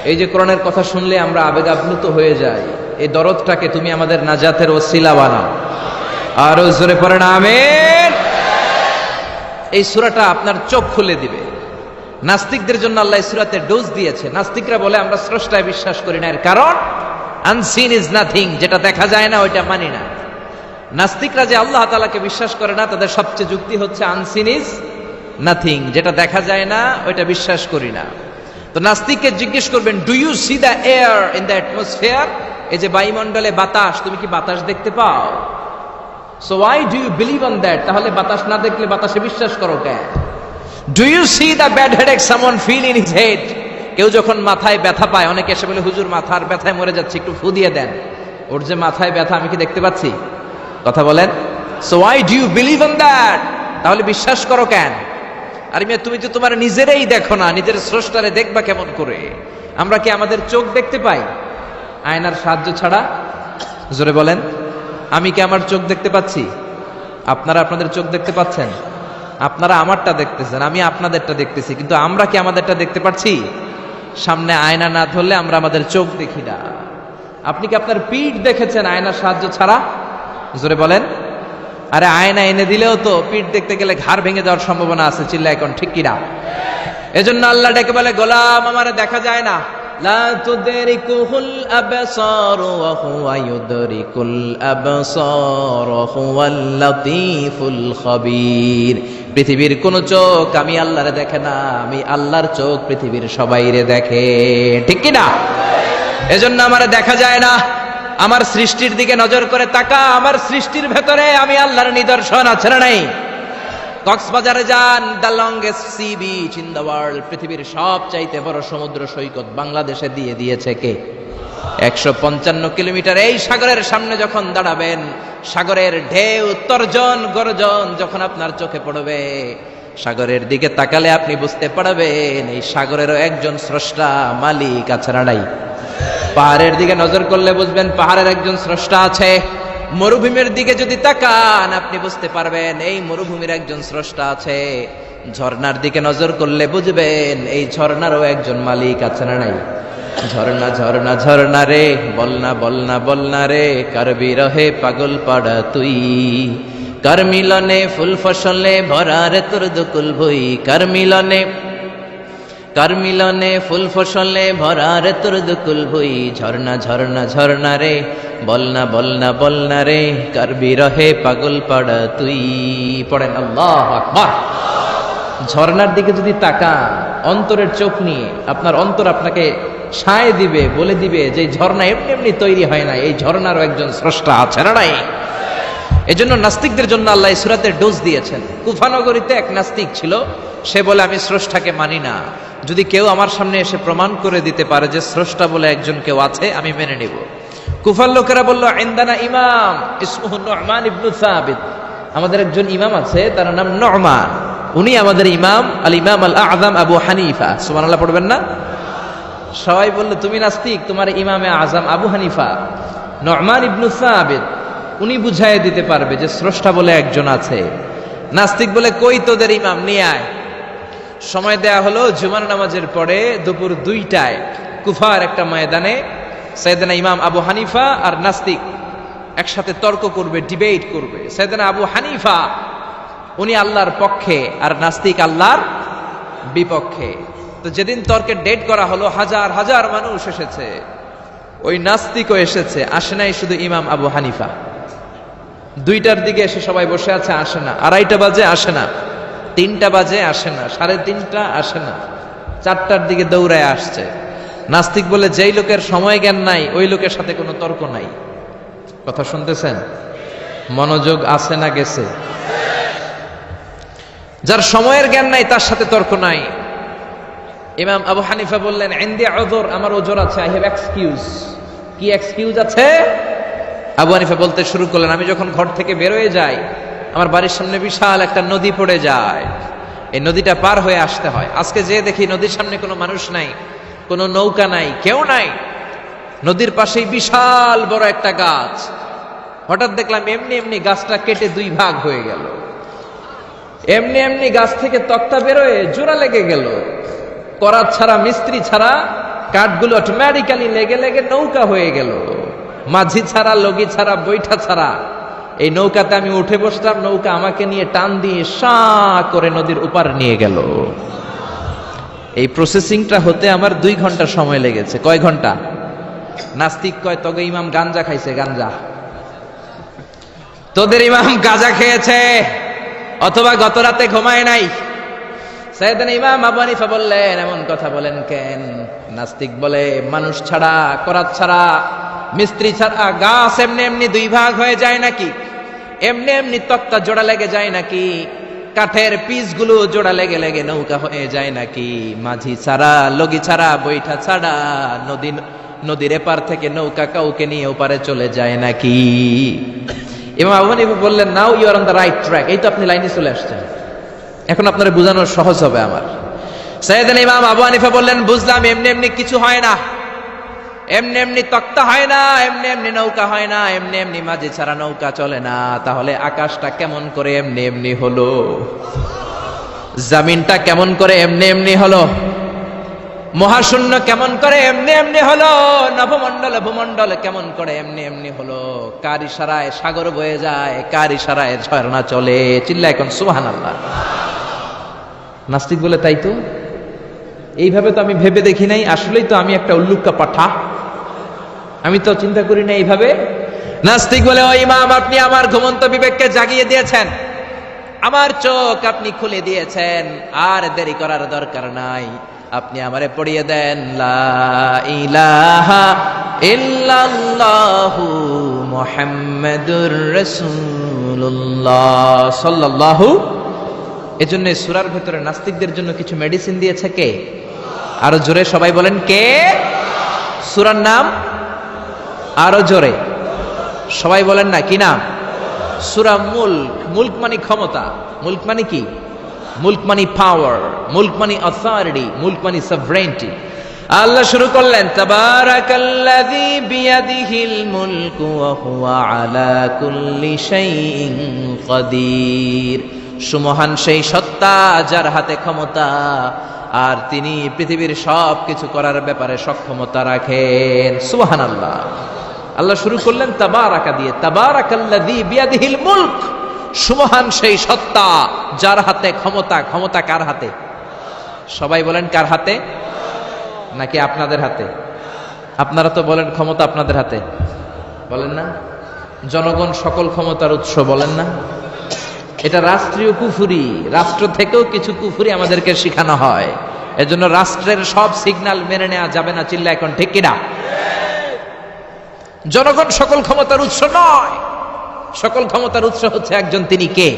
এই যে কোরআনের কথা শুনলে আমরা আবেগ আপ্লুত হয়ে যাই, এই দরদটাকে তুমি আমাদের নাজাতের ওসিলা বানাও। আরো জোরে পড়েন আমিন। এই সূরাটা আপনার চোখ খুলে দিবে। নাস্তিকদের জন্য আল্লাহ এই সূরাতে ডোজ দিয়েছে। নাস্তিকরা বলে আমরা স্রষ্টায় বিশ্বাস করি না, এর কারণ আনসিন ইজ নাথিং, যেটা দেখা যায় না ওইটা মানি না। নাস্তিকরা যে আল্লাহ তাআলাকে বিশ্বাস করে না, তাদের সবচেয়ে যুক্তি হচ্ছে আনসিন ইজ নাথিং, যেটা দেখা যায় না ওইটা বিশ্বাস করি না। তো নাস্তিককে জিজ্ঞেস করবেন, do you see the air in the atmosphere? এই যে বায়ুমণ্ডলে বাতাস, তুমি কি বাতাস দেখতে পাও? So why do you believe on that? তাহলে বাতাস না দেখলে বাতাসে বিশ্বাস করো কেন? Do you see the bad headache someone feel in his head? কেউ যখন মাথায় ব্যথা পায়, অনেকে এসে বলে হুজুর মাথার ব্যথায় মরে যাচ্ছে, একটু ফু দিয়ে দেন। ওর যে মাথায় ব্যথা আমি কি দেখতে পাচ্ছি? কথা বলেন। So why do you believe on that? তাহলে বিশ্বাস করো কেন? আরে মিয়া, তুমি তো তোমার নিজেরাই দেখো না, নিজের স্রষ্টারে দেখবা কেমন করে? আমরা কি আমাদের চোখ দেখতে পাই আয়নার সাহায্য ছাড়া? জোরে বলেন। আমি কি আমার চোখ দেখতে পাচ্ছি? আপনারা আপনাদের চোখ দেখতে পাচ্ছেন? আপনারা আমারটা দেখতেছেন, আমি আপনাদেরটা দেখতেছি, কিন্তু আমরা কি আমাদেরটা দেখতে পাচ্ছি? সামনে আয়না না ধরলে আমরা আমাদের চোখ দেখি না। আপনি কি আপনার পিঠ দেখেছেন আয়নার সাহায্য ছাড়া? জোরে বলেন। আরে আয়না এনে দিলেও তো পিঠ দেখতে গেলে ঘাড় ভেঙে যাওয়ার সম্ভাবনা আছে, চিল্লা এখন ঠিক কিনা? এজন্য আল্লাহ ডেকে বলে, গোলাম আমারে দেখা যায় না। লা তুদরিকুহুল আবসার ওয়া হুয়া ইউদরিকুল আবসার ওয়া হুয়াল লাতীফুল খাবীর। পৃথিবীর কোন চোখ আমি আল্লাহরে দেখে না, আমি আল্লাহর চোখ পৃথিবীর সবাইরে দেখে, ঠিক কিনা? এজন্য আমারে দেখা যায় না। আমার সৃষ্টির দিকে নজর করে তাকা, আমার সৃষ্টির ভেতরে আমি আল্লাহর নিদর্শন আছে না নাই? কক্সবাজারে যান, the longest sea beach in the world, পৃথিবীর সবচাইতে বড় সমুদ্র সৈকত বাংলাদেশে দিয়ে দিয়েছে কে? 155 কিলোমিটার। এই সাগরের সামনে যখন দাঁড়াবেন, সাগরের ঢেউ তর্জন গর্জন যখন আপনার চোখে পড়বে, সাগরের দিকে তাকালে আপনি বুঝতে পারবেন এই সাগরেরও একজন স্রষ্টা মালিক আছে না নাই? পাহাড়ের দিকে নজর করলে বুঝবেন পাহাড়ের একজন স্রষ্টা আছে। মরুভূমির দিকে যদি তাকান আপনি বুঝতে পারবেন এই মরুভূমির একজন স্রষ্টা আছে। ঝর্ণার দিকে নজর করলে বুঝবেন এই ঝর্ণারও একজন মালিক আছে না নাই? ঝর্ণা ঝর্ণা ঝর্ণা রে, বলনা বলনা বলনা রে, কার বিরহে পাগল পাড়া তুই, কার মিলনে ফুল ফসলে ভরা রে তোর দুকুল ভুই, কার মিলনে ফুল ফসলে ভরা রে তোর দুকুল ভুই, ঝর্ণা ঝর্ণা ঝর্ণা রে, বলনা বলনা বলনা রে, কার বিরহে পাগল পাড়া তুই। পড়েন আল্লাহু আকবার। ঝর্ণার দিকে যদি তাকান অন্তরের চোখ নিয়ে, আপনার অন্তর আপনাকে সায় দিবে, বলে দিবে যে ঝর্ণা এমনি এমনি তৈরি হয় না, এই ঝর্ণারও একজন স্রষ্টা আছে না নাই? এজন্য নাস্তিকদের জন্য আল্লাহ এই সূরাতে ডোজ দিয়েছেন। কুফানগরীতে এক নাস্তিক ছিল, সে বলে আমি স্রষ্টাকে মানি না, যদি কেউ আমার সামনে এসে প্রমাণ করে দিতে পারে যে স্রষ্টা বলে একজন কেউ আছে আমি মেনে নিব। কুফার লোকেরা বলল, ইনদানা ইমাম ইসমুহু নু'মান ইবনে সাবিত, আমাদের একজন ইমাম আছে তার নাম নু'মান, উনি আমাদের ইমাম, আল ইমাম আল আযম আবু হানিফা। সুবহানাল্লাহ পড়বেন না? সবাই বলল তুমি নাস্তিক, তোমার ইমামে আযম আবু হানিফা নু'মান ইবনে সাবিত, উনি বুঝাই দিতে পারবে যে স্রষ্টা বলে একজন আছে। নাস্তিক বলে, কই তোদের ইমাম, নিয়ে আয়। সময় দেয়া হলো জুমার নামাজের পরে দুপুর 2টায় কুফার একটা ময়দানে সাইয়েদনা ইমাম আবু হানিফা আর নাস্তিক একসাথে তর্ক করবে, ডিবেট করবে। সাইয়েদনা আবু হানিফা উনি আল্লাহর পক্ষে আর নাস্তিক আল্লাহর বিপক্ষে। তো যেদিন তর্কের ডেট করা হলো, হাজার হাজার মানুষ এসেছে, ওই নাস্তিকও এসেছে, আসে নাই শুধু ইমাম আবু হানিফা। 2টার দিকে এসে সবাই বসে আছে, আসে না। 2:30 বাজে, আসে না। 3টা বাজে, আসে না। 3:30 আসে না। 4টার দিকে দৌড়ায় আসছে। নাস্তিক বলে, যেই লোকের সময় জ্ঞান নাই ওই লোকের সাথে কোনো তর্ক নাই। কথা শুনতেছেন? মনোযোগ আছে না গেছে? যার সময়ের জ্ঞান নাই তার সাথে তর্ক নাই। ইমাম আবু হানিফা বললেন, ইনদি উযর, আমার ওজর আছে, আই হ্যাভ এক্সকিউজ। কি এক্সকিউজ আছে? আবু হানিফা বলতে শুরু করলেন, আমি যখন ঘর থেকে বের হয়ে যাই আমার বাড়ির সামনে বিশাল একটা নদী পড়ে যায়, এই নদীটা পার হয়ে আসতে হয়। আজকে যে দেখি নদীর সামনে কোনো মানুষ নাই, কোনো নৌকা নাই, কেউ নাই। নদীর পাশেই বিশাল বড় একটা গাছ। হঠাৎ দেখলাম এমনি এমনি গাছটা কেটে 2 ভাগ হয়ে গেল। এমনি এমনি গাছ থেকে তক্তা বেরোয় জোড়া লেগে গেল। করাত ছাড়া, মিস্ত্রি ছাড়া কাঠগুলো অটোমেটিক্যালি লেগে লেগে নৌকা হয়ে গেল, মাঝি ছাড়া, লগি ছাড়া, বৈঠা ছাড়া। এই নৌকাতে আমি উঠে বসলাম, নৌকা আমাকে নিয়ে টান দিয়ে সা করে নদীর উপার নিয়ে গেল। এই প্রসেসিংটা হতে আমার 2 ঘন্টা সময় লেগেছে। কয় ঘন্টা? নাস্তিক কয় তবে ইমাম গাঞ্জা খাইছে, গাঞ্জা। তোদের ইমাম গাঁজা খেয়েছে অথবা গত রাতে ঘুমায় নাই। সাইয়েদনা ইমাম আবু হানিফা বললেন, এমন কথা বলেন কেন? নাস্তিক বলে, মানুষ ছাড়া, করাত ছাড়া, মিস্ত্রি ছাড়া গাছ এমনি এমনি 2 ভাগ হয়ে যায় নাকি? এমনি এমনি তক্তা জোড়া লেগে যায় নাকি? কাঠের পিসগুলো জোড়া লেগে লেগে নৌকা হয়ে যায় নাকি? মাঝি ছাড়া, লগি ছাড়া, বৈঠা ছাড়া নদীর এপার থেকে নৌকা কাউকে নিয়ে ওপারে চলে যায় নাকি? ইমাম আবু হানিফা বললেন, now you are on the right track. এই তো আপনি লাইনে চলে আসছেন, এখন আপনার বোঝানো সহজ হবে আমার। সাইয়েদনা ইমাম আবু হানিফা বললেন, বুঝলাম, এমনি এমনি কিছু হয় না, এমনি এমনি তক্তা হয় না, এমনি এমনি নৌকা হয় না, এমনি এমনি মাঝি ছাড়া নৌকা চলে না। তাহলে আকাশটা কেমন করে এমনি এমনি হলো? জমিনটা কেমন করে এমনি এমনি হলো? মহাশূন্য কেমন করে এমনি এমনি হলো? নভমণ্ডল ভূমণ্ডল কেমন করে এমনি এমনি হলো? কার ইশারায় সাগর বয়ে যায়, কার ইশারায় ঝর্ণা চলে? চিল্লা এখন সুবহানাল্লাহ। নাস্তিক বলে, তাই তো, এইভাবে তো আমি ভেবে দেখি নাই, আসলেই তো আমি একটা উল্লুক্কা পাঠা, আমি তো চিন্তা করি না এইভাবে। নাস্তিক বলে, ও ইমাম, আপনি আমার ঘুমন্ত বিবেককে জাগিয়ে দিয়েছেন, আমার চোখ আপনি খুলে দিয়েছেন, আর দেরি করার দরকার নাই। আপনি আমারে পড়িয়ে দেন, লা ইলাহা ইল্লাল্লাহু মুহাম্মাদুর রাসূলুল্লাহ সাল্লাল্লাহু। এজন্য সূরার ভেতরে নাস্তিকদের জন্য কিছু মেডিসিন দিয়েছে কে? আরো জোরে সবাই বলেন, কে? সূরার নাম আরো জোরে সবাই বলেন না, কি নাম? সূরা মুলক। মুলক মানে ক্ষমতা, মুলক মানে কি? মুলক মানে পাওয়ার, মুলক মানে অথরিটি, মুলক মানে সভরেন্টি। আল্লাহ শুরু করলেন, তাবারাকাল্লাযী বিয়াদিহিল মুলকু ওয়া হুয়া আলা কুল্লি শাইইন কাদির। সুমহান সেই সত্তা যার হাতে ক্ষমতা, আর তিনি পৃথিবীর সব কিছু করার ব্যাপারে সক্ষমতা রাখেন। সুবহানাল্লাহ। আল্লাহ শুরু করলেন তাবারাকা দিয়ে, তাবারাকাল্লাযী বিয়াদিহিল মুলক। সুমহান সেই সত্তা যার হাতে ক্ষমতা। ক্ষমতা কার হাতে? সবাই বলেন, কার হাতে? নাকি আপনাদের হাতে? আপনারা তো বলেন ক্ষমতা আপনাদের হাতে, বলেন না? জনগণ সকল ক্ষমতার উৎস, বলেন না? এটা রাষ্ট্রীয় কুফুরি, রাষ্ট্র থেকেও কিছু কুফুরি আমাদেরকে শেখানো হয়। এজন্য রাষ্ট্রের সব সিগন্যাল মেনে নেওয়া যাবে না। চিল্লা এখন ঠিক কিনা? জনগণ সকল ক্ষমতার উৎস নয়, সকল ক্ষমতার উৎস হচ্ছে একজন, তিনি কে?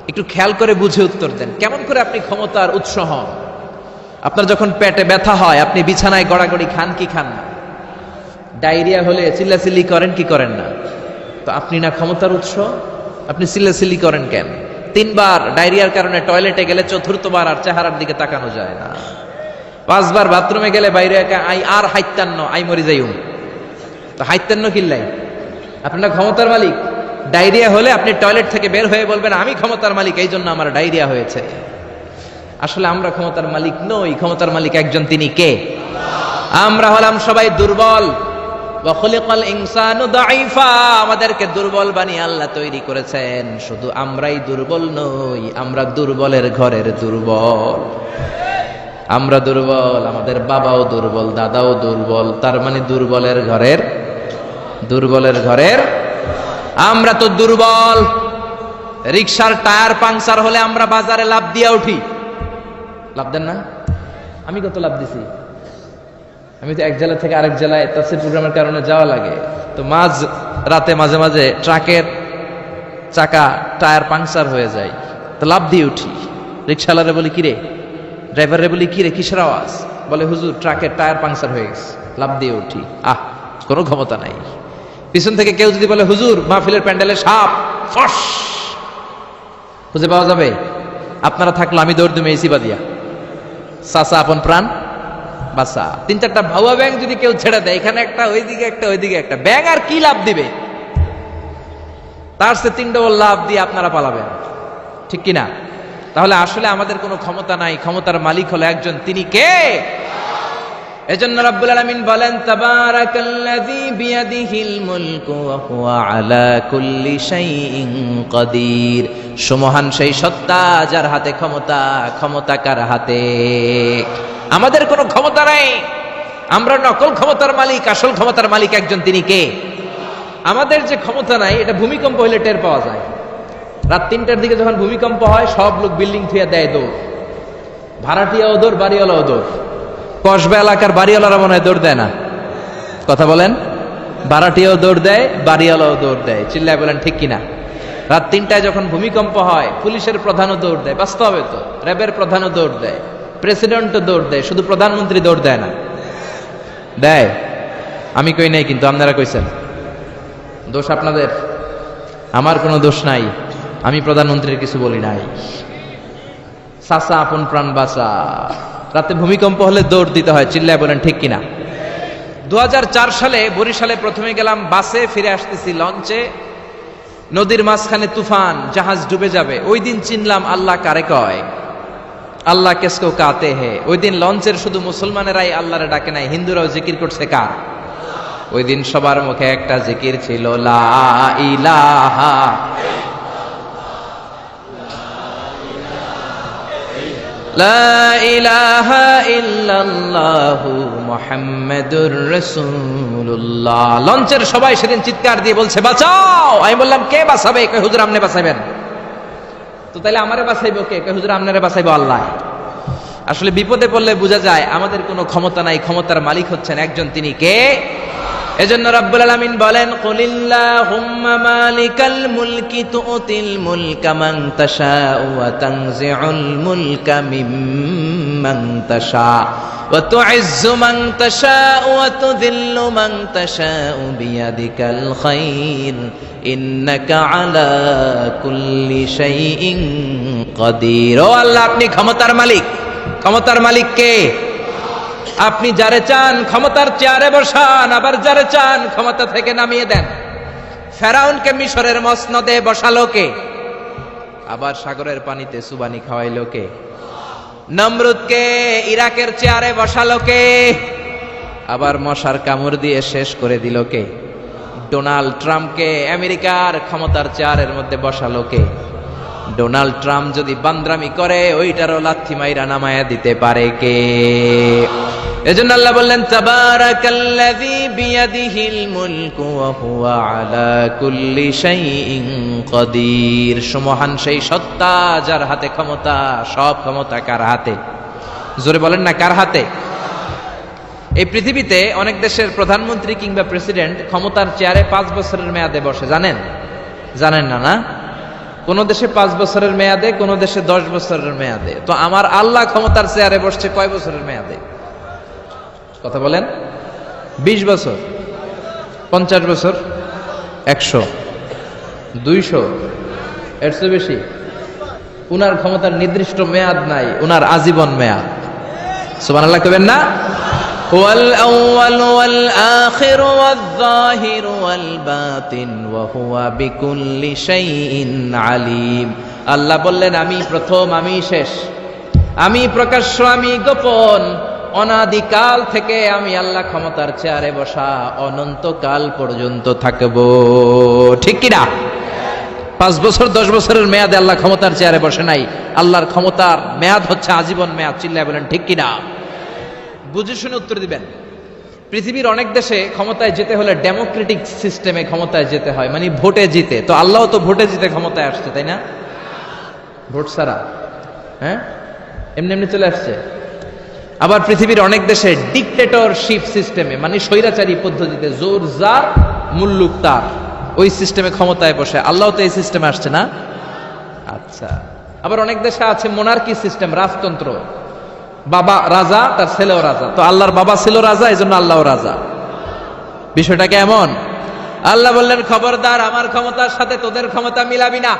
একটু খেয়াল করে বুঝে উত্তর দেন। কেমন করে আপনি ক্ষমতার উৎস হন? আপনার যখন পেটে ব্যথা হয়, আপনি বিছানায় গড়াগড়ি খান কি খান না? ডায়রিয়া হলে চিল্লাচিল্লি করেন কি করেন না? তো আপনি না ক্ষমতার উৎস, আপনি চিল্লাচিল্লি করেন কেন? 3 বার ডায়রিয়ার কারণে টয়লেটে গেলে 4বার আর চেহারার দিকে তাকানো যায় না। 5 বার বাথরুমে গেলে বাইরে আই আর হাইতান্ন, আই মরি যাইউম। তো হাইতান্ন কিল্লাই? আপনার ক্ষমতার মালিক। ডায়রিয়া হলে আপনি টয়লেট থেকে বের হয়ে বলবেন, আমি ক্ষমতার মালিক, এই জন্য আমার ডায়রিয়া হয়েছে। আসলে আমরা ক্ষমতার মালিক নই, ক্ষমতার মালিক একজন, তিনি কে? আমরা হলাম সবাই দুর্বল। ওয়া খুলিকাল ইনসানু দাঈফা। আমাদেরকে দুর্বল বানিয়ে আল্লাহ তৈরি করেছেন। শুধু আমরাই দুর্বল নই, আমরা দুর্বলের ঘরের দুর্বল। আমরা দুর্বল, আমাদের বাবাও দুর্বল, দাদাও দুর্বল, তার মানে দুর্বলের ঘরের, দুর্বলের ঘরের। আমরা তো দুর্বল। রিকশার টায়ার পাংচার হলে আমরা বাজারে লাফ দিয়ে উঠি, লাফ দেন না? আমি কত লাফ দিছি। আমি তো এক জেলা থেকে আরেক জেলায় তাফসীর প্রোগ্রামের কারণে যাওয়া লাগে, তো মাঝ রাতে মাঝে মাঝে ট্রাকের চাকা টায়ার পাংচার হয়ে যায়, তো লাফ দিয়ে উঠি। রিকশাওয়ালারে বলি, কিরে? ড্রাইভারে বলি, কিরে কিসের আওয়াজ? বলে, হুজুর ট্রাকের টায়ার পাংচার হয়ে গেছে। লাফ দিয়ে উঠি। কোনো ক্ষমতা নাই। পিছন থেকে কেউ যদি বলে, হুজুর মাহফিলের প্যান্ডেলে সাপ, ফস, খুঁজে পাওয়া যাবে? আপনারা থাকলো আমি দৌড় দুমে এসি বাদিয়া, চাচা আপন প্রাণ বাসা। 3-4টা ভাউয়া ব্যাং যদি কেউ ছেড়ে দেয়, এখানে একটা, ওইদিকে একটা, ওইদিকে একটা, ব্যাং আর কি লাভ দিবে? তার সে 3 ডবল লাভ দিয়ে আপনারা পালাবেন, ঠিক কিনা? তাহলে আসলে আমাদের কোনো ক্ষমতা নাই, ক্ষমতার মালিক হলো একজন, তিনি কে? এজন্য রব্বুল আলামিন বলেন তাবারাকাল্লাযী বিয়াদিহিল মুলকু ওয়া হুয়া আলা কুল্লি শাইইন কাদির। সুমহান সেই সত্তা যার হাতে ক্ষমতা, ক্ষমতা কার হাতে? আমাদের কোনো ক্ষমতা নাই, আমরা নকল ক্ষমতার মালিক, আসল ক্ষমতার মালিক একজন, তিনি কে? আমাদের যে ক্ষমতা নাই এটা ভূমিকম্প হলে টের পাওয়া যায়। রাত 3টার দিকে যখন ভূমিকম্প হয় সব লোক বিল্ডিং থুয়ে দেয় দৌড়, ভাড়াটিয়াও দৌড়, বাড়িওয়ালাও দৌড়। কসবা এলাকার বাড়িওয়ালারা মনে হয় দৌড় দেয় না, কথা বলেন? ভাড়াটিয়াও দৌড় দেয়, বাড়িওয়ালাও দৌড় দেয়। চিল্লায় বলেন ঠিক কিনা? রাত 3টায় যখন ভূমিকম্প হয় পুলিশের প্রধানও দৌড় দেয়, বাস্তবে তো র্যাবের প্রধানও দৌড় দেয়, প্রেসিডেন্টও দৌড় দেয়, শুধু প্রধানমন্ত্রী দৌড় দেয় না। দেয়? আমি কই নাই, কিন্তু আপনারা কইছেন। দোষ আপনাদের, আমার কোনো দোষ নাই। আমি প্রধানমন্ত্রীর কিছু বলি নাই। চাচা আপন প্রাণ বাঁচা। রাতে ভূমিকম্প হলে দৌড় দিতে হয়, চিল্লায় বলেন ঠিক কিনা? 2004 সালে বরিশালে প্রথমে গেলাম বাসে, ফিরে আসতেছি লঞ্চে, নদীর মাঝখানে তুফান, জাহাজ ডুবে যাবে। ওই দিন চিনলাম আল্লাহ কারে কয়, আল্লাহ কেসকো কাতে হে। ওই দিন লঞ্চের শুধু মুসলমানেরাই আল্লাহরে ডাকে নাই, হিন্দুরাও জিকির করছে কার? ওই দিন সবার মুখে একটা জিকির ছিল, লা ইলাহা লা ইলাহা ইল্লাল্লাহু মুহাম্মাদুর রাসূলুল্লাহ। লঞ্চের সবাই সেদিন চিৎকার দিয়ে বলছে বাঁচাও। আমি বললাম কে বাঁচাবে? কই হুজুর আপনি বাঁচাবেন। তো তাহলে আমারে বাঁচাইবো কে? কই হুজুর আপনারে বাঁচাইবো আল্লাহ। আসলে বিপদে পড়লে বোঝা যায় আমাদের কোনো ক্ষমতা নাই, ক্ষমতার মালিক হচ্ছেন একজন, তিনি কে? এজন্য রব্বুল আলামিন বলেন কুলিল্লাহুম্মা মালিকাল মুলকি তুতিল মুলকা মান তাশাউ ওয়া তানজিউল মুলকা মিম্মান তাশা ওয়া তুইজ্জু মান তাশাউ ওয়া তুযিল্লু মান তাশাউ বিয়াদিকাল খায়র ইন্নাকা আলা কুল্লি শাইইন কাদির। ও আল্লাহ, আপনি ক্ষমতার মালিক। ক্ষমতার মালিক কে? আপনি যারে চান ক্ষমতার চেয়ারে বসান, আবার যারে চান ক্ষমতা থেকে নামিয়ে দেন। ফেরাউনকে মিশরের মসনদে বসালো কে? আবার সাগরের পানিতে সুবানি খাওয়াইলো কে? নমরুদকে ইরাকের চেয়ারে বসালো কে? আবার মশার কামড় দিয়ে শেষ করে দিল কে? ডোনাল্ড ট্রাম্পকে আমেরিকার ক্ষমতার চেয়ারের মধ্যে বসালো কে? ডোনাল্ড ট্রাম্প যদি বান্দ্রামি করে ওইটারও লাথি মাইরা নামায়া দিতে পারে কে? এজন্য আল্লাহ বললেন তাবারাকাল্লাযী বিয়াদিহিল মুলকু ওয়া হুয়া আলা কুল্লি শাইইন কাদির। সুমহান সেই সত্তা যার হাতে ক্ষমতা, সব ক্ষমতা কার হাতে? জোরে বলেন না, কার হাতে? এই পৃথিবীতে অনেক দেশের প্রধানমন্ত্রী কিংবা প্রেসিডেন্ট ক্ষমতার চেয়ারে 5 বছরের মেয়াদে বসে, জানেন? জানেন না? না, কোন দেশে 5 বছরের মেয়াদে, কোন দেশে 10 বছরের মেয়াদে। তো আমার আল্লাহ ক্ষমতার চেয়ারে বসছে কয় বছরের মেয়াদে? কথা বলেন। 20 বছর, 50 বছর, 100, 200, এর চেয়ে বেশি? উনার ক্ষমতার নির্দিষ্ট মেয়াদ নাই, উনার আজীবন মেয়াদ। সুবহানাল্লাহ কইবেন না? হুয়াল আউয়াল ওয়াল আখির ওয়াল যাহির ওয়াল বাতিন ওয়া হুয়া বিকুল্লি শাইইন আলিম। আল্লাহ বললেন আমি প্রথম, আমি শেষ, আমি প্রকাশ্য, আমি গোপন। অনাদিকাল থেকে আমি আল্লাহ ক্ষমতার চেয়ারে বসা, অনন্তকাল পর্যন্ত থাকবো। ঠিক কিনা? 5 বছর 10 বছরের মেয়াদে আল্লাহ ক্ষমতার চেয়ারে বসে নাই। আল্লাহর ক্ষমতার মেয়াদ হচ্ছে আজীবন মেয়াদ। চিল্লায় বলেন ঠিক কিনা? বুঝে শুনে উত্তর দিবেন। পৃথিবীর অনেক দেশে ক্ষমতায় যেতে হলে ডেমোক্রেটিক সিস্টেমে ক্ষমতায় যেতে হয়, মানে ভোটে জিতে। তো আল্লাহ তো ভোটে জিতে ক্ষমতায় আসছে, তাই না? ভোট ছাড়া, হ্যাঁ, এমনি এমনি চলে আসছে। আবার পৃথিবীর অনেক দেশে ডিক্টেটরশিপ সিস্টেমে, মানে স্বৈরাচারী পদ্ধতিতে, জোর যার মুল্লুক তার, ওই সিস্টেমে ক্ষমতায় বসে। আল্লাহ তো এই সিস্টেমে আসছে না? আচ্ছা। আবার অনেক দেশে আছে মোনার্কি সিস্টেম, রাজতন্ত্র, বাবা রাজা, তার ছেলেও রাজা। তো আল্লাহর বাবা ছিল রাজা, এই জন্য আল্লাহও রাজা। বিষয়টা কেমন? আল্লাহ বললেন খবরদার, আমার ক্ষমতার সাথে তোদের ক্ষমতা মিলাবি না।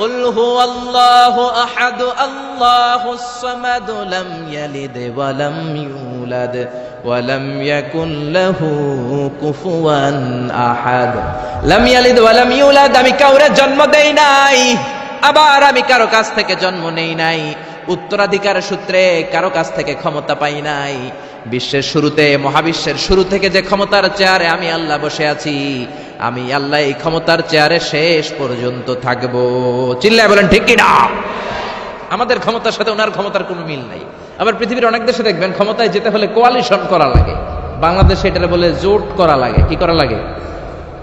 কুল হুয়াল্লাহু আহাদ আল্লাহুস সামাদ লাম ইয়ালিদ ওয়া লাম ইউলাদ ওয়া লাম ইয়াকুন লাহু কুফুয়ান আহাদ। লাম ইয়ালিদ ওয়া লাম ইউলাদ, আমি কাউরে জন্ম দেই নাই, আবার আমি কারো কাছ থেকে জন্ম নেই নাই, উত্তরাধিকার সূত্রে কারো কাছ থেকে ক্ষমতা পাই নাই। বিশ্বের শুরুতে, মহাবিশ্বের শুরু থেকে যে ক্ষমতার চেয়ারে আমি আল্লাহ বসে আছি, আমি আল্লাহ এই ক্ষমতার চেয়ারে শেষ পর্যন্ত থাকবো। চিল্লায় বলেন ঠিক কি না? আমাদের ক্ষমতার সাথে ওনার ক্ষমতার কোনো মিল নাই। আবার পৃথিবীর অনেক দেশে দেখবেন ক্ষমতায় যেতে হলে কোয়ালিশন করা লাগে। বাংলাদেশে এটা বলে জোট করা লাগে। কি করা লাগে?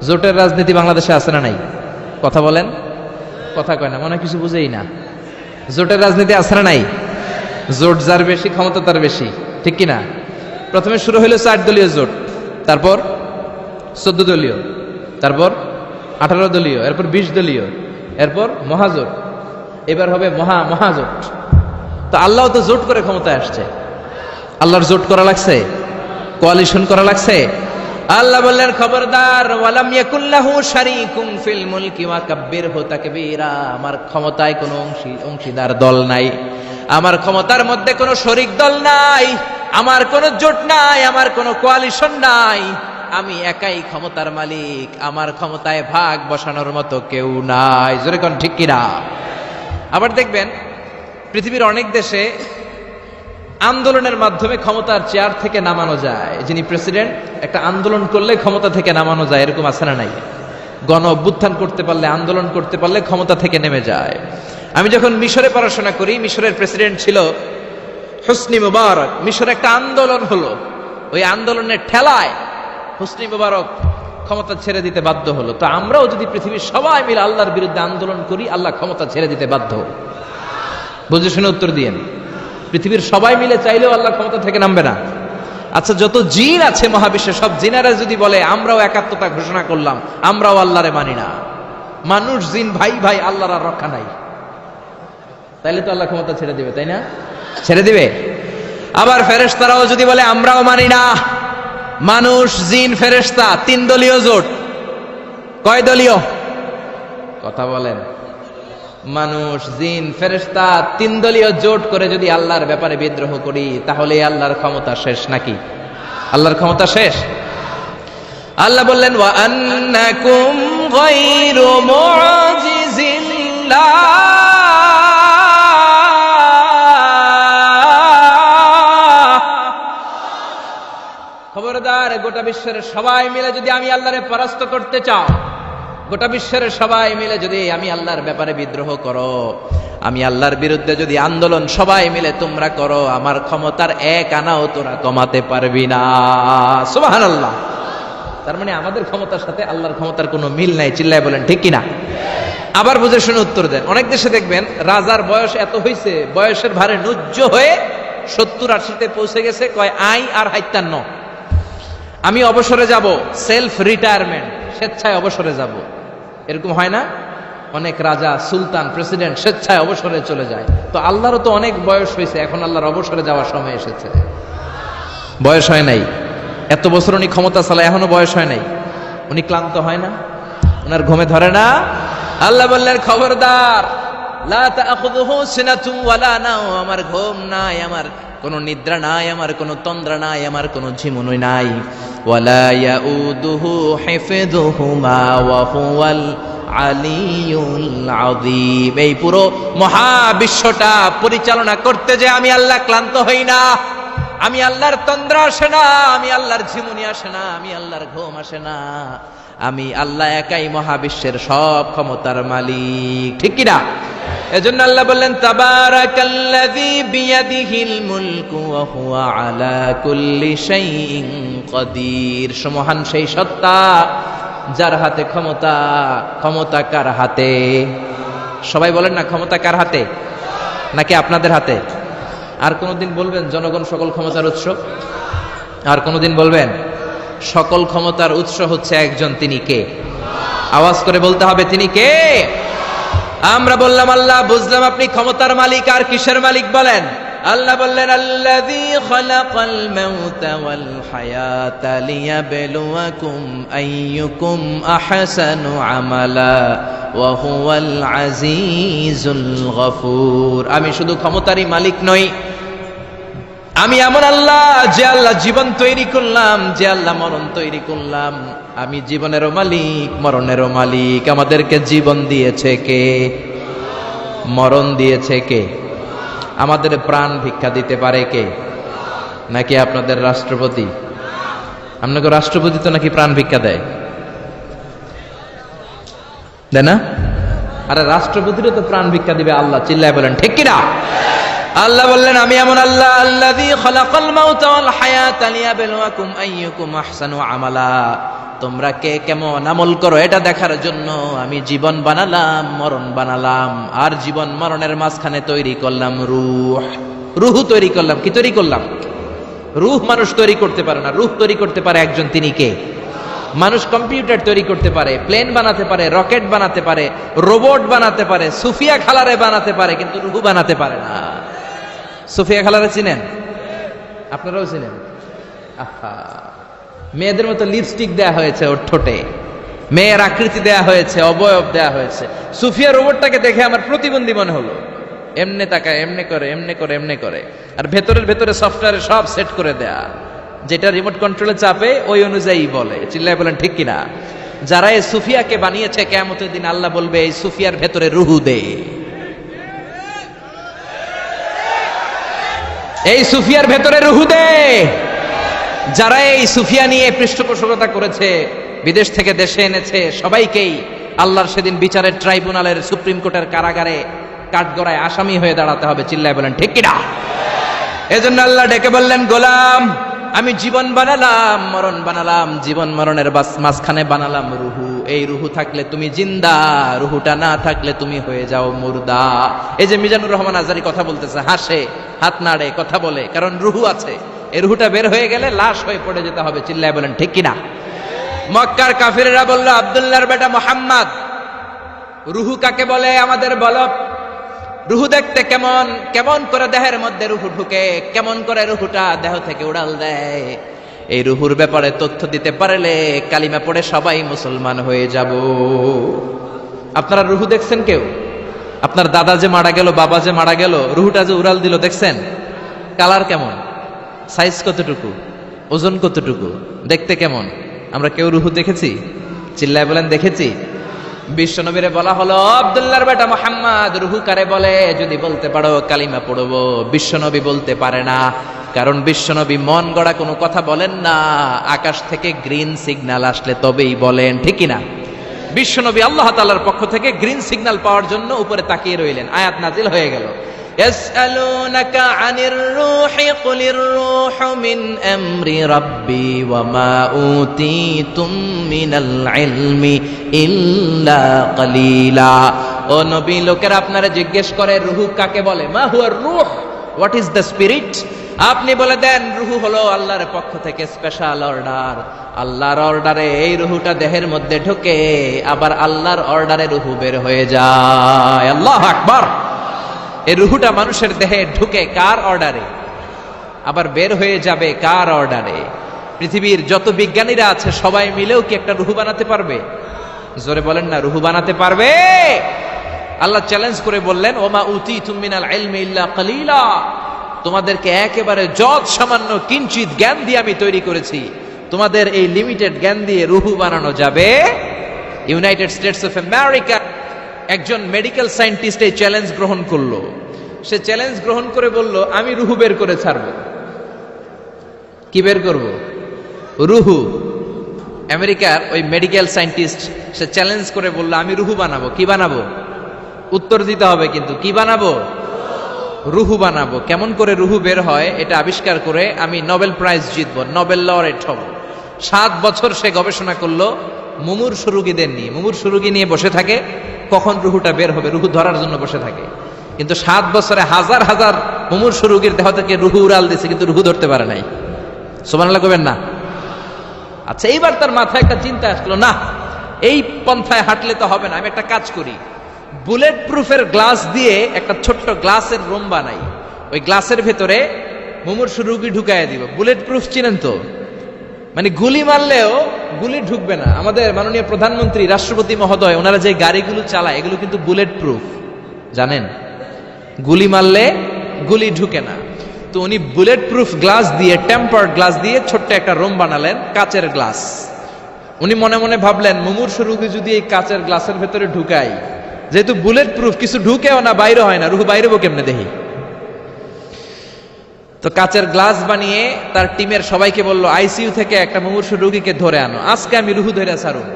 জোটের রাজনীতি বাংলাদেশে আছে না নাই? কথা বলেন, কথা কয় না, মনে হয় কিছু বুঝেই না। জোটের রাজনীতি আছে না নাই? জোট যার বেশি ক্ষমতা তার বেশি, ঠিক কি না? প্রথমে শুরু হইলো 4 দলীয় জোট, তারপর 14 দলীয়, তারপর 18 দলীয়, এরপর 20 দলীয়, এরপর মহাজোট, এবার হবে মহাজোট। তো আল্লাহ তো জোট করে ক্ষমতায় আসছে। আল্লাহর জোট করা লাগছে, কোয়ালিশন করা লাগছে। আল্লাহ বললেন খবরদার, ওয়ালাম ইয়াকুল্লাহু শারীকুম ফিল মুলকি ওয়া কাব্বিরহু তাকবীরা। আমার ক্ষমতায় কোনো অংশীদার দল নাই, আমার ক্ষমতার মধ্যে কোনো শরিক দল নাই, আমার কোনো জোট নাই, আমার কোনো কোয়ালিশন নাই। আমি একাই ক্ষমতার মালিক, আমার ক্ষমতায় ভাগ বসানোর মতো কেউ নাই। জোরে কোন ঠিক কিনা? আবার দেখবেন পৃথিবীর অনেক দেশে আন্দোলনের মাধ্যমে ক্ষমতার চেয়ার থেকে নামানো যায়। যিনি প্রেসিডেন্ট, একটা আন্দোলন করলে ক্ষমতা থেকে নামানো যায়, এরকম আছে না নাই? গণ অভ্যুত্থান করতে পারলে, আন্দোলন করতে পারলে ক্ষমতা থেকে নেমে যায়। আমি যখন মিশরে পড়াশোনা করি, মিশরের প্রেসিডেন্ট ছিল হোসনি মুবারক। মিশরে একটা আন্দোলন হলো, ওই আন্দোলনের ঠেলায় হোসনি মুবারক ক্ষমতা ছেড়ে দিতে বাধ্য হলো। তো আমরাও যদি পৃথিবীর সবাই মিলে আল্লাহর বিরুদ্ধে আন্দোলন করি, আল্লাহ ক্ষমতা ছেড়ে দিতে বাধ্য। বুঝে শুনে উত্তর দিয়েন। পৃথিবীর সবাই মিলে চাইলেও আল্লাহ ক্ষমতা থেকে নামবে না। আচ্ছা, যত জিন আছে মহাবিশ্বে, সব জিনারা যদি বলে আমরাও একাত্মতা ঘোষণা করলাম, আমরাও আল্লাহরে মানি না, মানুষ জিন ভাই ভাই, আল্লাহর আর রক্ষা নাই, তাইলে তো আল্লাহ ক্ষমতা ছেড়ে দিবে, তাই না? ছেড়ে দিবে। আবার ফেরেশতারাও যদি বলে আমরাও মানি না, মানুষ জিন ফেরেশতা 3 দলীয় জোট। কয় দলীয়? কথা বলেন। মানুষ জিন ফেরেশতা 3 দলীয় জোট করে যদি আল্লাহর ব্যাপারে বিদ্রোহ করি, তাহলে আল্লাহর ক্ষমতা শেষ নাকি? আল্লাহর ক্ষমতা শেষ? আল্লাহ বললেন ওয়া আন্নাকুম গায়রু মুআজিজিল্লাহ। খবরদার, গোটা বিশ্বের সবাই মিলে যদি আমি আল্লাহরে পরাস্ত করতে চাও, গোটা বিশ্বের সবাই মিলে যদি আমি আল্লাহর ব্যাপারে বিদ্রোহ করো, আমি আল্লাহর বিরুদ্ধে যদি আন্দোলন সবাই মিলে তোমরা করো, আমার ক্ষমতার 1 আনাও তোরা কমাতে পারবি না। সুবহানাল্লাহ। তার মানে আমাদের ক্ষমতার সাথে আল্লাহর ক্ষমতার কোনো মিল নাই। চিল্লায় বলেন ঠিক কিনা? আবার বুঝে শুনে উত্তর দেন। অনেক দেশে দেখবেন রাজার বয়স এত হইছে, বয়সের ভারে নুজ্জ হয়ে 70-80-তে পৌঁছে গেছে, কয় আই আর হাইতান্ন, আমি অবসরে যাব, সেলফ রিটায়ারমেন্ট, স্বেচ্ছায় অবসরে যাব। এরকম হয় না? অনেক রাজা, সুলতান, প্রেসিডেন্ট স্বেচ্ছায় অবসরে চলে যায়। তো আল্লাহরও তো অনেক বয়স হয়েছে, এখন আল্লাহর অবসরে যাওয়ার সময় এসেছে। বয়স হয় নাই, এত বছর উনি ক্ষমতা চালায়, এখনো বয়স হয় নাই। উনি ক্লান্ত হয় না? ওনার ঘুমে ধরে না? আল্লাহ বললেন খবরদার, লা তাখুযুহু সিনাতুন ওয়ালা নাওম। আমার ঘুম নাই, আমার কোনো নিদ্রা নাই, আমার কোনো তন্দ্রা নাই, আমার কোনো ঝিমুনি নাই। ওয়ালা ইয়াউদুহু হিফযুহুমা ওয়া হুয়াল আলিয়ুল আযীম। এই পুরো মহাবিশ্বটা পরিচালনা করতে যে আমি আল্লাহ ক্লান্ত হই না, আমি আল্লাহর তন্দ্রা আসে না, আমি আল্লাহর ঝিমুনি আসে না, আমি আল্লাহর ঘুম আসে না। আমি আল্লাহ একাই মহাবিশ্বের সব ক্ষমতার মালিক, ঠিক কি না? এজন্য আল্লাহ বললেন তাবারাকাল্লাযী বিয়াদিহিল মুলকু ওয়া হুয়া আলা কুল্লি শাইইন কাদির। মহান সেই সত্তা যার হাতে ক্ষমতা। ক্ষমতা কার হাতে? সবাই বলেন না, ক্ষমতা কার হাতে? নাকি আপনাদের হাতে? আর কোনদিন বলবেন জনগণ সকল ক্ষমতার উৎস? আর কোনদিন বলবেন সকল ক্ষমতার উৎস হচ্ছে একজন, তিনি কে? আওয়াজ করে বলতে হবে, তিনি কে? আমরা বললাম আল্লাহ, বুঝলাম আপনি ক্ষমতার মালিক। আর কিসের মালিক বলেন? আল্লাহ বললেন আল্লাযী খালাকাল মাউতা ওয়াল হায়াতা লিয়াবলুয়াকুম আইয়ুকুম আহসানু আমালা ওয়া হুয়াল আজিজুল গফুর। আমি শুধু ক্ষমতারই মালিক নই, আমি এমন আল্লাহ যে আল্লাহ জীবন তৈরি করলাম, যে আল্লাহ মরণ তৈরি করলাম। আমি জীবনেরও মালিক, মরণেরও মালিক। আমাদেরকে জীবন দিয়েছে কে? মরণ দিয়েছে কে? আমাদের প্রাণ ভিক্ষা দিতে পারে কে? নাকি আপনাদের রাষ্ট্রপতি? আপনাকে রাষ্ট্রপতি তো নাকি প্রাণ ভিক্ষা দেয়, দেয় না? আরে রাষ্ট্রপতিরও তো প্রাণ ভিক্ষা দিবে আল্লাহ, চিল্লায় বলেন ঠিক কিনা? আল্লাহ বললেন আমি এমন আল্লাহ আল্লাযী খালাকাল মাউতা ওয়াল হায়াতা লিয়াবলুয়াকুম আইয়ুকুম আহসানু আমালা। তোমরা কে কেমন আমল করো এটা দেখার জন্য আমি জীবন বানালাম, মরণ বানালাম, আর জীবন মরণের মাঝখানে তৈরি করলাম রূহ তৈরি করলাম। কি তৈরি করলাম? রূহ মানুষ তৈরি করতে পারে না, রূহ তৈরি করতে পারে একজন, তিনি কে? মানুষ কম্পিউটার তৈরি করতে পারে, প্লেন বানাতে পারে, রকেট বানাতে পারে, রোবট বানাতে পারে, সুফিয়া খালারে বানাতে পারে, কিন্তু রূহ বানাতে পারে না। সুফিয়া খালারে চিনেন? আপনারাও চিনেন? আহা, মেয়েদের মতো লিপস্টিক দেয়া হয়েছে ওর ঠোঁটে, মেয়ের আকৃতি দেয়া হয়েছে, অবয়ব দেয়া হয়েছে। সুফিয়া রোবটটাকে দেখে আমার প্রতিবন্ধী মনে হলো, এমনে তাকায়, এমনে করে, এমনে করে, এমনে করে, আর ভেতরে সফটওয়্যারে সব সেট করে দেয়া, যেটা রিমোট কন্ট্রোলে চাপে ওই অনুযায়ী বলে। চিল্লায় বলেন ঠিক কিনা? যারা এই সুফিয়াকে বানিয়েছে, কিয়ামতের দিন আল্লাহ বলবে এই সুফিয়ার ভেতরে রূহ দে, এই সুফিয়ার ভেতরে রূহ দে। যারা এই সুফিয়া নিয়ে পৃষ্ঠপোষকতা করেছে, বিদেশ থেকে দেশে এনেছে, সবাইকেই আল্লাহর সেদিন বিচারের ট্রাইব্যুনালের, সুপ্রিম কোর্টের কারাগারে কাঠগড়ায় আসামি হয়ে দাঁড়াতে হবে। চিল্লায় বলেন ঠিক কিনা? এজন্য আল্লাহ ডেকে বললেন গোলাম আমি জীবন বানালাম, মরণ বানালাম, জীবন মরণের মাঝখানে বানালাম রুহু। এই রুহু থাকলে তুমি জিন্দা, রুহুটা না থাকলে তুমি হয়ে যাও মুর্দা। এই যে মিজানুর রহমান আজারি কথা বলতেছে, হাসে, হাত নাড়ে, কথা বলে, কারণ রুহু আছে। এই রুহুটা বের হয়ে গেলে লাশ হয়ে পড়ে যেতে হবে। চিল্লায় বলেন ঠিক কিনা? মক্কার কাফিররা বলল আব্দুল্লাহর বেটা মুহাম্মদ, রুহু কাকে বলে আমাদের বলো। রুহু দেখতে কেমন, কেমন করে দেহের মধ্যে রুহু ঢুকে, কেমন করে রুহুটা দেহ থেকে উড়াল দেয়, এই রুহুর ব্যাপারে তথ্য দিতে পারলে কালিমা পড়ে সবাই মুসলমান হয়ে যাব। আপনারা রুহু দেখছেন কেউ? আপনার দাদা যে মারা গেল, বাবা যে মারা গেল, রুহুটা যে উড়াল দিল দেখছেন? কালার কেমন, সাইজ কতটুকু, ওজন কতটুকু, দেখতে কেমন? আমরা কেউ রুহু দেখেছি? চিল্লায় বলেন দেখেছি। বিশ্বনবীরে বলা হলো আব্দুল্লাহর বেটা মুহাম্মদ, রুহু কারে বলে? যদি বলতে পারো কালিমা পড়বো। বিশ্বনবী বলতে পারে না, কারণ বিশ্বনবী মন গড়া কোনো কথা বলেন না, আকাশ থেকে গ্রিন সিগন্যাল আসলে তবেই বলেন, ঠিক না? বিশ্বনবী আল্লাহ তাআলার পক্ষ থেকে গ্রিন সিগন্যাল পাওয়ার জন্য উপরে তাকিয়ে রইলেন, আয়াত নাজিল হয়ে গেল। ইয়াসআলুনাকা আনির রূহি কুলির রূহু মিন আমরি রাব্বি ওয়া মা উতীতুম মিনাল ইলমি ইল্লা কালিলা। ও নবী, লোকেরা আপনারা জিজ্ঞেস করে রূহ কাকে বলে? মা হুয়া রূহ, হোয়াট ইজ দ্য স্পিরিট? আপনি বলে দেন রূহ হলো আল্লাহর পক্ষ থেকে স্পেশাল অর্ডার। আল্লাহর অর্ডারে এই রূহটা দেহের মধ্যে ঢোকে, আবার আল্লাহর অর্ডারে রূহ বের হয়ে যায়। আল্লাহু আকবার। এই রুহুটা মানুষের দেহে ঢুকে কার অর্ডারে, আবার বের হয়ে যাবে কার অর্ডারে? পৃথিবীর যত বিজ্ঞানীরা আছে সবাই মিলেও কি একটা রুহু বানাতে পারবে? জোরে বলেন না, রুহু বানাতে পারবে? আল্লাহ চ্যালেঞ্জ করে বললেন ওমা উতীতুম মিনাল ইলমি ইল্লা কালিলা, তোমাদেরকে একেবারে যত সামান্য কিঞ্চিত জ্ঞান দিয়ে আমি তৈরি করেছি, তোমাদের এই লিমিটেড জ্ঞান দিয়ে রুহু বানানো যাবে? ইউনাইটেড স্টেটস অফ আমেরিকা একজন মেডিকেল সায়েন্টিস্ট এই চ্যালেঞ্জ গ্রহণ করলো। সে চ্যালেঞ্জ গ্রহণ করে বলল আমি রুহু বের করে ছাড়বো। কি বের করব? রুহু। আমেরিকার ওই মেডিকেল সায়েন্টিস্ট সে চ্যালেঞ্জ করে বলল আমি রুহু বানাবো। কি বানাবো? উত্তর দিতে হবে কিন্তু, কি বানাবো? রুহু বানাবো। কেমন করে রুহু বের হয় এটা আবিষ্কার করে আমি নোবেল প্রাইজ জিতবো, নোবেল লরেট হব। 7 বছর সে গবেষণা করলো মুমূর্ষু রোগীদের নিয়ে। মুমূর্ষু রোগী নিয়ে বসে থাকে, কখন রুহুটা বের হবে, রুহু ধরার জন্য বসে থাকে। কিন্তু 7 বছরে হাজার হাজার মুমূর্ষু রোগীর দেহ থেকে রুহু উড়াল দিছে, কিন্তু রুহু ধরতে পারে নাই। সুবহানাল্লাহ কইবেন না? আচ্ছা, এইবার তার মাথায় একটা চিন্তা আসলো, না এই পন্থায় হাঁটলে তো হবে না, আমি একটা কাজ করি, বুলেট প্রুফের গ্লাস দিয়ে একটা ছোট্ট গ্লাসের রুম বানাই, ওই গ্লাসের ভেতরে মুমূর্ষু রোগী ঢুকায় দিব। বুলেট প্রুফ চিনেন তো? মানে গুলি মারলেও গুলি ঢুকবে না। আমাদের মাননীয় প্রধানমন্ত্রী, রাষ্ট্রপতি মহোদয়, ওনারা যে গাড়িগুলো চালায় এগুলো কিন্তু বুলেট প্রুফ, জানেন? গুলি মারলে গুলি ঢুকে না। তো উনি বুলেট প্রুফ গ্লাস দিয়ে, টেম্পার্ড গ্লাস দিয়ে ছোট্ট একটা রুম বানালেন, কাচের গ্লাস। উনি মনে মনে ভাবলেন মুমূর্ষু রোগী যদি এই কাচের গ্লাসের ভেতরে ঢুকাই, যেহেতু বুলেট প্রুফ, কিছু ঢুকেও না বাইরে হয় না, রুহু বাইরেবো কেমনে দেখি। তো কাচের গ্লাস বানিয়ে তার টিমের সবাইকে বলল, আইসিইউ থেকে একটা মুমূর্ষু রোগীকে ধরে আনো, আজকে আমি রুহু ধরে ছাড়ুন।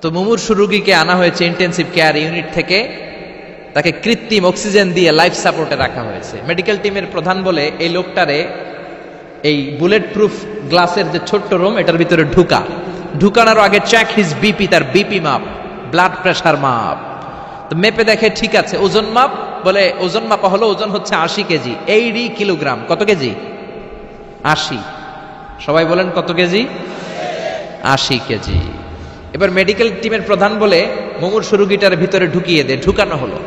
তো মুমূর্ষু রোগীকে আনা হয়েছে ইন্টেনসিভ কেয়ার ইউনিট থেকে, তাকে কৃত্রিম অক্সিজেন দিয়ে লাইফ সাপোর্টে রাখা হয়েছে। মেডিকেল টিমের প্রধান বলে, এই লোকটারে এই বুলেট প্রুফ গ্লাসের যে ছোট্ট রুম, এটার ভিতরে ঢুকানোর আগে চেক হিজ বিপি, তার বিপি মাপ, ব্লাড প্রেশার মাপ। তো মেপে দেখে ঠিক আছে। ওজন মাপ, বলে ওজন মাপা হলো, ওজন হচ্ছে 80 কেজি, 80 কিলোগ্রাম। কত কেজি? 80। সবাই বলেন কত কেজি? 80 কেজি। এবার মেডিকেল টিমের প্রধান বলে, মুমূর্ষু রোগীটার ভিতরে ঢুকিয়ে দে। ঢুকানো হলো।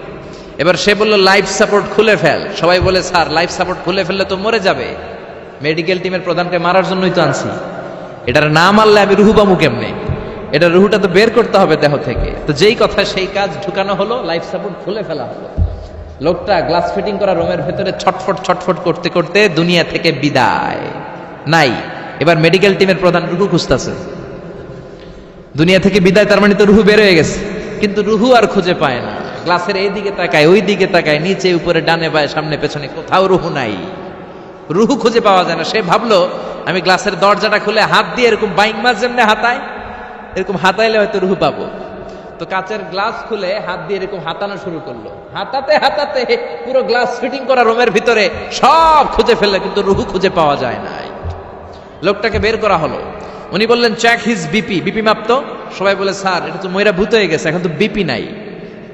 এবার সে বলল, লাইফ সাপোর্ট খুলে ফেল। সবাই বলে, স্যার লাইফ সাপোর্ট খুলে ফেললে তো মরে যাবে। মেডিকেল টিমের প্রধানকে মারার জন্যই তো আনছি, এটার না মারলে আমি রুহু পামু কেমনে? এটা রুহুটা তো বের করতে হবে দেহ থেকে। তো যেই কথা সেই কাজ, ঢুকানো হলো, লাইফ সাপোর্ট খুলে ফেলা হলো। লোকটা গ্লাস ফিটিং করা রুমের ভেতরে ছটফট করতে করতে দুনিয়া থেকে বিদায় নাই। এবার মেডিকেল টিমের প্রধান রুহু খুঁজতেছে। দুনিয়া থেকে বিদায়, তার মানে তো রুহু বের হয়ে গেছে, কিন্তু রুহু আর খুঁজে পায় না। গ্লাসের এই দিকে তাকায়, ওই দিকে তাকায়, নিচে উপরে ডানে বায়ে সামনে পেছনে, কোথাও রুহু নাই। রুহু খুঁজে পাওয়া যায় না। সে ভাবলো, আমি গ্লাসের দরজাটা খুলে হাত দিয়ে এরকম বাইং মাছ যেমনি হাতায়, এরকম হাতাইলে হয়তো রুহু পাবো। তো কাচের গ্লাস খুলে হাত দিয়ে এরকম হাতানো শুরু করলো। হাতাতে হাতাতে পুরো গ্লাস ফিটিং করা রুমের ভিতরে সব খুঁজে ফেললে, কিন্তু রুহু খুঁজে পাওয়া যায় নাই। লোকটাকে বের করা হলো। উনি বললেন, চেক হিজ বিপি, বিপি মাপতো। সবাই বলে, স্যার এটা তো ময়রা ভূত হয়ে গেছে, এখন তো বিপি নাই।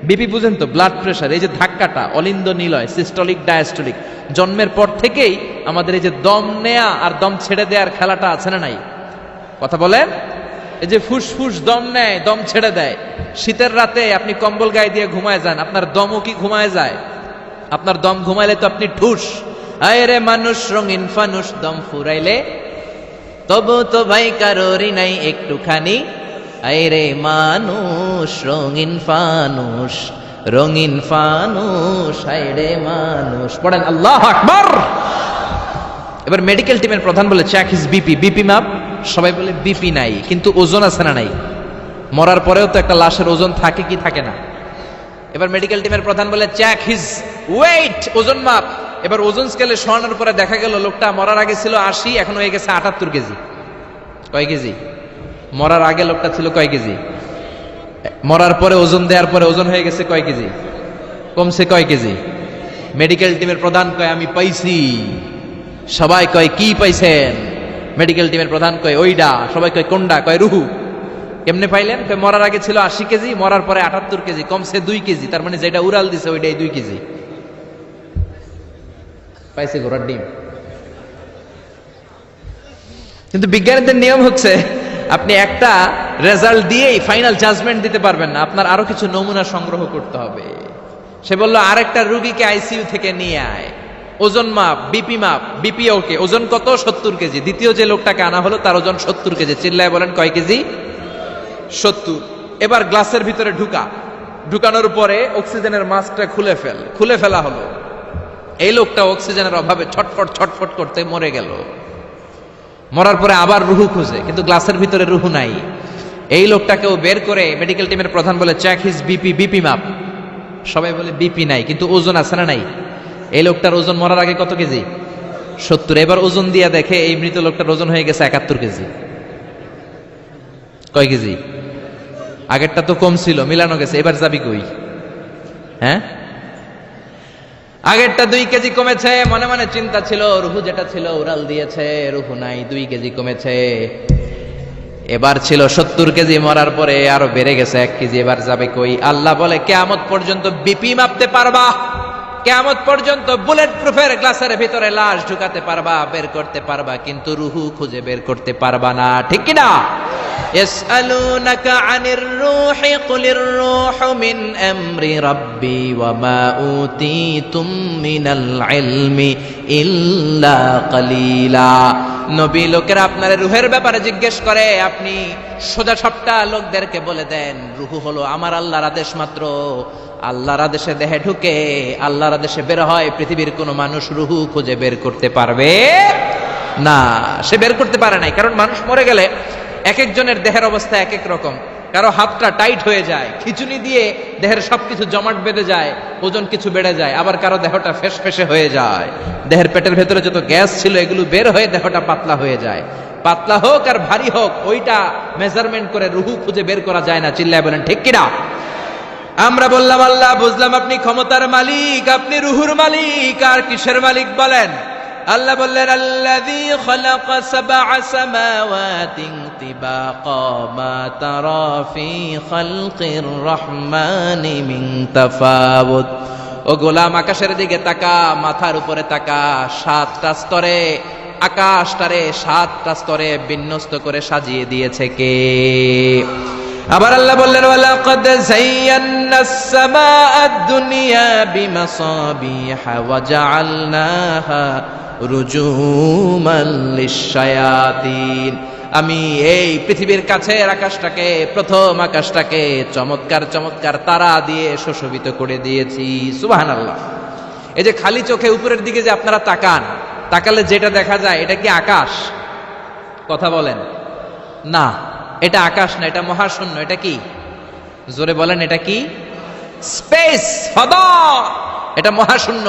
বিপি বুঝেন তো, ব্লাড প্রেশার। এই যে ধাক্কাটা, অলিন্দ নিলয়, সিস্টলিক ডায়াস্টলিক, জন্মের পর থেকেই আমাদের এই যে দম নেয়া আর দম ছেড়ে দেওয়ার খেলাটা আছে না নাই? কথা বলেন। এই যে ফুসফুস দম নেয়, দম ছেড়ে দেয়। শীতের রাতে আপনি কম্বল গায়ে দিয়ে ঘুমায় যান, আপনার দমও কি ঘুমায় যায়? আপনার দম ঘুমাইলে তো আপনি ঠুস। আয় রে মানুষ রঙিন ফানুস, দম ফুরাইলে তবু তো ভাই কারোরই নাই একটুখানি। আয় রে মানুষ রঙিন ফানুস, রঙিন ফানুস, আয় রে মানুষ। পড়েন আল্লাহু আকবার। এবার মেডিকেল টিমের প্রধান বলে, চেক হিজ বিপি, বিপি মাপ। সবাই বলে, বিপি নাই, কিন্তু ওজন আছে না নাই? মরার পরেও তো একটা লাশের ওজন থাকে কি থাকে না? এবার মেডিকেল টিমের প্রধান বলে, চেক হিজ ওয়েট, ওজন মাপ। এবার ওজন স্কেলে সরানোর পরে দেখা গেল লোকটা মরার আগে ছিল 80, এখন হয়ে গেছে 78 কেজি। কয় কেজি? মরার আগে লোকটা ছিল কয় কেজি? মরার পরে ওজন দেওয়ার পরে ওজন হয়ে গেছে কয় কেজি? কমছে কয় কেজি? মেডিকেল টিমের প্রধান কয়, আমি পাইছি। সবাই কয়, কি পাইছেন? মেডিকেল টিমের প্রধান কয়, ওইডা। সবাই কয়, কোনডা? কয়, রুহু। কেমনে পাইলেন? কয়, মরার আগে ছিল 80 কেজি, মরার পরে 78 কেজি, কমছে 2 কেজি। তার মানে যেটা উড়াল দিছে ওইটাই 2 কেজি। পাইছে ঘোড়ার ডিম। কিন্তু বিজ্ঞানীদের নিয়ম হচ্ছে, আপনি একটা রেজাল্ট দিয়েই ফাইনাল জাজমেন্ট দিতে পারবেন না, আপনার আরো কিছু নমুনা সংগ্রহ করতে হবে। সে বলল, আরেকটা রোগীকে আইসিইউ থেকে নিয়ে আয়, ওজন মাপ, বিপি মাপ। বিপি ওকে, ওজন কত? 70 কেজি। দ্বিতীয় যে লোকটাকে আনা হলো তার ওজন 70 কেজি। চিল্লায় বলেন, কয় কেজি? 70। এবার গ্লাসের ভিতরে ঢুকানোর পরে অক্সিজেনের মাস্কটা খুলে ফেলা হলো। এই লোকটা অক্সিজেনের অভাবে ছটফট করতে মরে গেল। মরার পরে আবার রুহু খুঁজে, কিন্তু গ্লাসের ভিতরে রুহু নাই। এই লোকটাকেও বের করে মেডিকেল টিমের প্রধান বলে, চেক হিজ বিপি, বিপি মাপ। সবাই বলে, বিপি নাই, কিন্তু ওজন আছে না নাই? এই লোকটার ওজন মরার আগে কত কেজি? 70। এবার ওজন দিয়া দেখে এই মৃত লোকটার ওজন হয়ে গেছে 71 কেজি। কয় কেজি? আগেরটা তো কম ছিল, মিলানো গেছে। এবার যাবি কই? হ্যাঁ, আগেরটা 2 কেজি কমেছে। মনে মনে চিন্তা ছিল, রুহু যেটা ছিল উড়াল দিয়েছে, রুহু নাই, 2 কেজি কমেছে। এবার ছিল 70 কেজি, মরার পরে আরো বেড়ে গেছে 1 কেজি। এবার যাবে কই? আল্লাহ বলে, কিয়ামত পর্যন্ত বিপি মাপতে পারবা, কিয়ামত পর্যন্ত বুলেট প্রুফের গ্লাসের ভিতরে লাশ ঢুকাতে পারবা, বের করতে পারবা, কিন্তু রুহু খুঁজে বের করতে পারবা না। ঠিক কি না? ইয়াসআলুনাকা আনির রূহি কুলির রূহু মিন আমরি রাব্বি ওয়া মা উতীতুম মিনাল ইলমি ইল্লা কালিলা। নবী লোকেরা আপনার রুহের ব্যাপারে জিজ্ঞেস করে, আপনি সোজা সবটা লোকদেরকে বলে দেন, রুহু হলো আমার আল্লাহর আদেশ মাত্র। আল্লাহর আদেশে দেহে ঢুকে, আল্লাহর আদেশে বের হয়। পৃথিবীর কোন মানুষ রুহু খুঁজে বের করতে পারবে না। সে বের করতে পারে নাই, কারণ মানুষ মরে গেলে এক একজনের দেহের অবস্থা এক এক রকম। কারো হাতটা টাইট হয়ে যায়, খিচুনি দিয়ে দেহের সবকিছু জমাট বেঁধে যায়, ওজন কিছু বেড়ে যায়। আবার কারো দেহটা ফেসফেসে হয়ে যায়, দেহের পেটের ভেতরে যত গ্যাস ছিল এগুলো বের হয়ে দেহটা পাতলা হয়ে যায়। পাতলা হোক আর ভারী হোক, ওইটা মেজারমেন্ট করে রুহু খুঁজে বের করা যায় না। চিল্লায় বলেন ঠিক কিনা? আমরা বললাম আল্লাহ, বুঝলাম আপনি ক্ষমতার মালিক, আপনি রুহুর মালিক, আর কিসের মালিক বলেন? আল্লাহ বললেন আল্লাযী খালাকা সাবআ সামাওয়াতিন তিবাকা মা তারা ফি খালকির রহমানি মিন তাফাউত। ও গোলাম, আকাশের দিকে তাকা, মাথার উপরে তাকা, সাতটা স্তরে আকাশটারে সাতটা স্তরে বিন্যস্ত করে সাজিয়ে দিয়েছে কে? আবার আল্লাহ বললেন ওয়ালাকাদ যায়্যানাস সামাআদ দুনিয়া বিমাসাবিহা ওয়া জাআলনাহা রুজুমান লিশ-শায়াতিন। আমি এই পৃথিবীর কাছের আকাশটাকে, প্রথম আকাশটাকে চমৎকার চমৎকার তারা দিয়ে সুশোভিত করে দিয়েছি। সুবহানাল্লাহ। এই যে খালি চোখে উপরের দিকে যে আপনারা তাকান, তাকালে যেটা দেখা যায় এটা কি আকাশ? কথা বলেন না, এটা আকাশ না, এটা মহাশূন্য। এটা কি? জোরে বলেন, এটা কি? স্পেস, ফাদা। এটা মহাশূন্য।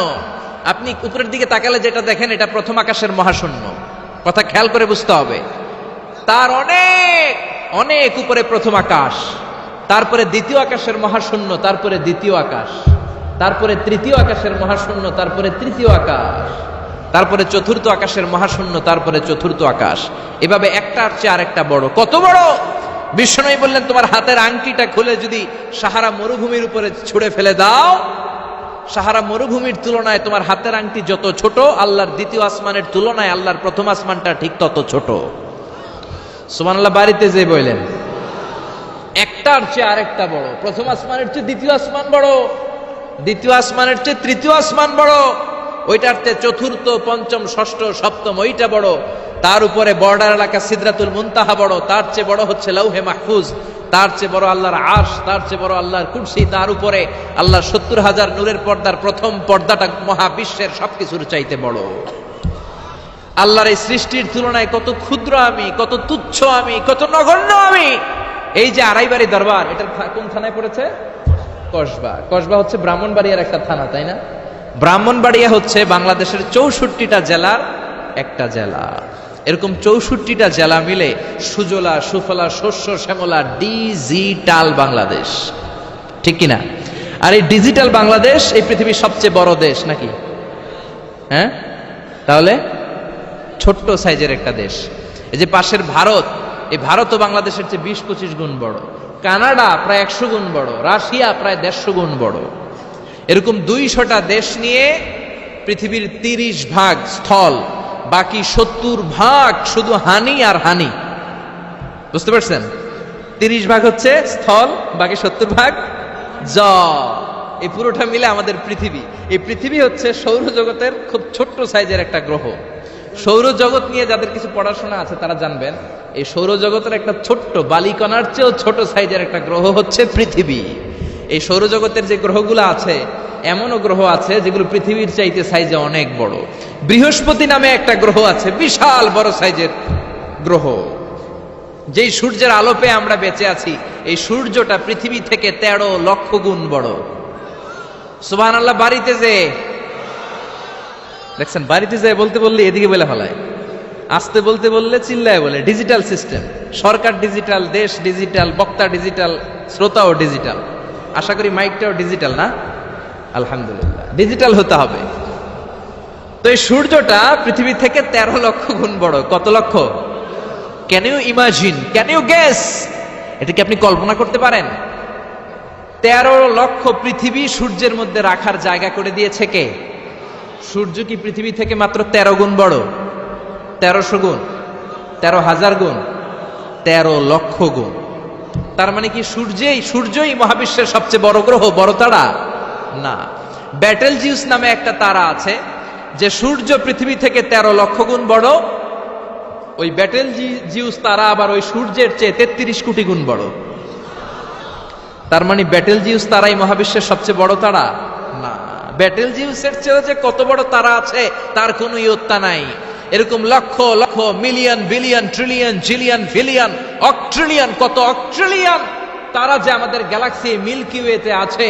আপনি উপরের দিকে তাকালে যেটা দেখেন এটা প্রথম আকাশের মহাশূন্য। কথা খেয়াল করে বুঝতে হবে। তার অনেক অনেক উপরে প্রথম আকাশ, তারপরে দ্বিতীয় আকাশের মহাশূন্য, তারপরে দ্বিতীয় আকাশ, তারপরে তৃতীয় আকাশের মহাশূন্য, তারপরে তৃতীয় আকাশ, তারপরে চতুর্থ আকাশের মহাশূন্য, তারপরে চতুর্থ আকাশ। এভাবে একটার চেয়ে আরেকটা বড়। কত বড়? বিশ্বনবী বললেন তোমার হাতের আংটিটা খুলে যদি সাহারা মরুভূমির উপরে ছুঁড়ে ফেলে দাও, সাহারা মরুভূমির তুলনায় তোমার হাতের আংটি যত ছোট, আল্লাহর দ্বিতীয় আসমানের তুলনায় আল্লাহর প্রথম আসমানটা ঠিক তত ছোট। সুবহানাল্লাহ। বাড়িতে যে বললেন একটার চেয়ে আরেকটা বড়। প্রথম আসমানের চেয়ে দ্বিতীয় আসমান বড়, দ্বিতীয় আসমানের চেয়ে তৃতীয় আসমান বড়, ওইটার চেয়ে চতুর্থ, পঞ্চম, ষষ্ঠ, সপ্তম ওইটা বড়, তার উপরে বর্ডার এলাকা সিদরাতুল মুনতাহা বড়, তার চেয়ে বড় হচ্ছে লাউহে মাহফুজ, তার চেয়ে বড় আল্লাহর আরশ, তার চেয়ে বড় আল্লাহর কুরসি, তার উপরে আল্লাহর ৭০,০০০ নূরের পর্দার প্রথম পর্দাটা মহাবিশ্বের সবকিছুর চাইতে বড়। আল্লাহর এই সৃষ্টির তুলনায় কত ক্ষুদ্র আমি, কত তুচ্ছ আমি, কত নগণ্য আমি। এই যে আড়াইবাড়ি দরবার, এটা কোন থানায় পড়েছে? কসবা। কসবা হচ্ছে ব্রাহ্মণবাড়িয়ার একটা থানা, তাই না? ব্রাহ্মণবাড়িয়া হচ্ছে বাংলাদেশের ৬৪টা জেলার একটা জেলা। এরকম ৬৪টা জেলা মিলে সুজলা সুফলা শস্য শ্যামলা ডিজিটাল বাংলাদেশ, ঠিক কিনা? আর এই ডিজিটাল বাংলাদেশ এই পৃথিবীর সবচেয়ে বড় দেশ নাকি? হ্যাঁ, তাহলে ছোট্ট সাইজের একটা দেশ। এই যে পাশের ভারত, এই ভারতও বাংলাদেশের চেয়ে ২০-২৫ গুণ বড়। কানাডা প্রায় ১০০ গুণ বড়, রাশিয়া প্রায় ১৫০ গুণ বড়। এরকম ২০০টা দেশ নিয়ে পৃথিবীর ৩০ ভাগ স্থল, বাকি ৭০ ভাগ শুধু হানি আর হানি। বুঝতে পারছেন? ৩০ ভাগ হচ্ছে স্থল, বাকি ৭০ ভাগ জল। এই পুরোটা মিলে আমাদের পৃথিবী। এই পৃথিবী হচ্ছে সৌরজগতের খুব ছোট্ট সাইজের একটা গ্রহ। সৌরজগৎ নিয়ে যাদের কিছু পড়াশোনা আছে তারা জানবেন, এই সৌরজগতের একটা ছোট্ট বালিকণার চেয়েও ছোট সাইজের একটা গ্রহ হচ্ছে পৃথিবী। এই সৌরজগতের যে গ্রহগুলো আছে, এমনও গ্রহ আছে যেগুলো পৃথিবীর চাইতে সাইজে অনেক বড়। বৃহস্পতি নামে একটা গ্রহ আছে, বিশাল বড় সাইজের গ্রহ। যেই সূর্যের আলো পেয়ে আমরা বেঁচে আছি, এই সূর্যটা পৃথিবী থেকে ১৩ লক্ষ গুণ বড়। সুবহানাল্লাহ। বাড়িতে যে দেখছেন, বাড়িতে যে বলতে বললে এদিকে বলে ফেলায়, আসতে বলতে বললে চিল্লায় বলে। ডিজিটাল সিস্টেম, সরকার ডিজিটাল, দেশ ডিজিটাল, বক্তা ডিজিটাল, শ্রোতাও ডিজিটাল। আশা করি মাইকটাও ডিজিটাল না? আলহামদুলিল্লাহ, ডিজিটাল হতে হবে। তো এই সূর্যটা পৃথিবী থেকে ১৩ লক্ষ গুণ বড়। কত লক্ষ? Can you imagine, can you guess? এটা কি আপনি কল্পনা করতে পারেন? ১৩ লক্ষ পৃথিবী সূর্যের মধ্যে রাখার জায়গা করে দিয়েছে কে? সূর্য কি পৃথিবী থেকে মাত্র ১৩ গুণ বড়? ১৩০০ গুণ, ১৩,০০০ গুণ, ১৩ লক্ষ গুণ। তার মানে কি সূর্যই মহাবিশ্বের সবচেয়ে বড় গ্রহ, বড় তারা না। ব্যাটেলজিউস নামে একটা তারা আছে, যে সূর্য পৃথিবী থেকে ১৩ লক্ষ গুণ বড়। ওই ব্যাটেলজিউস তারা আবার ওই সূর্যের চেয়ে ৩৩ কোটি গুণ বড়। তার মানে ব্যাটেলজিউস তারাই মহাবিশ্বের সবচেয়ে বড় তারা না। ব্যাটেলজিউসের চেয়েও যে কত বড় তারা আছে তার কোনো ইয়ত্তা নাই। এরকম lakh lakh, million, billion, trillion, zillion, ফিলিয়ন, অক্ট্রিলিয়ন, কত অক্ট্রিলিয়ন তারা যে আমাদের গ্যালাক্সি মিল্কি ওয়েতে আছে,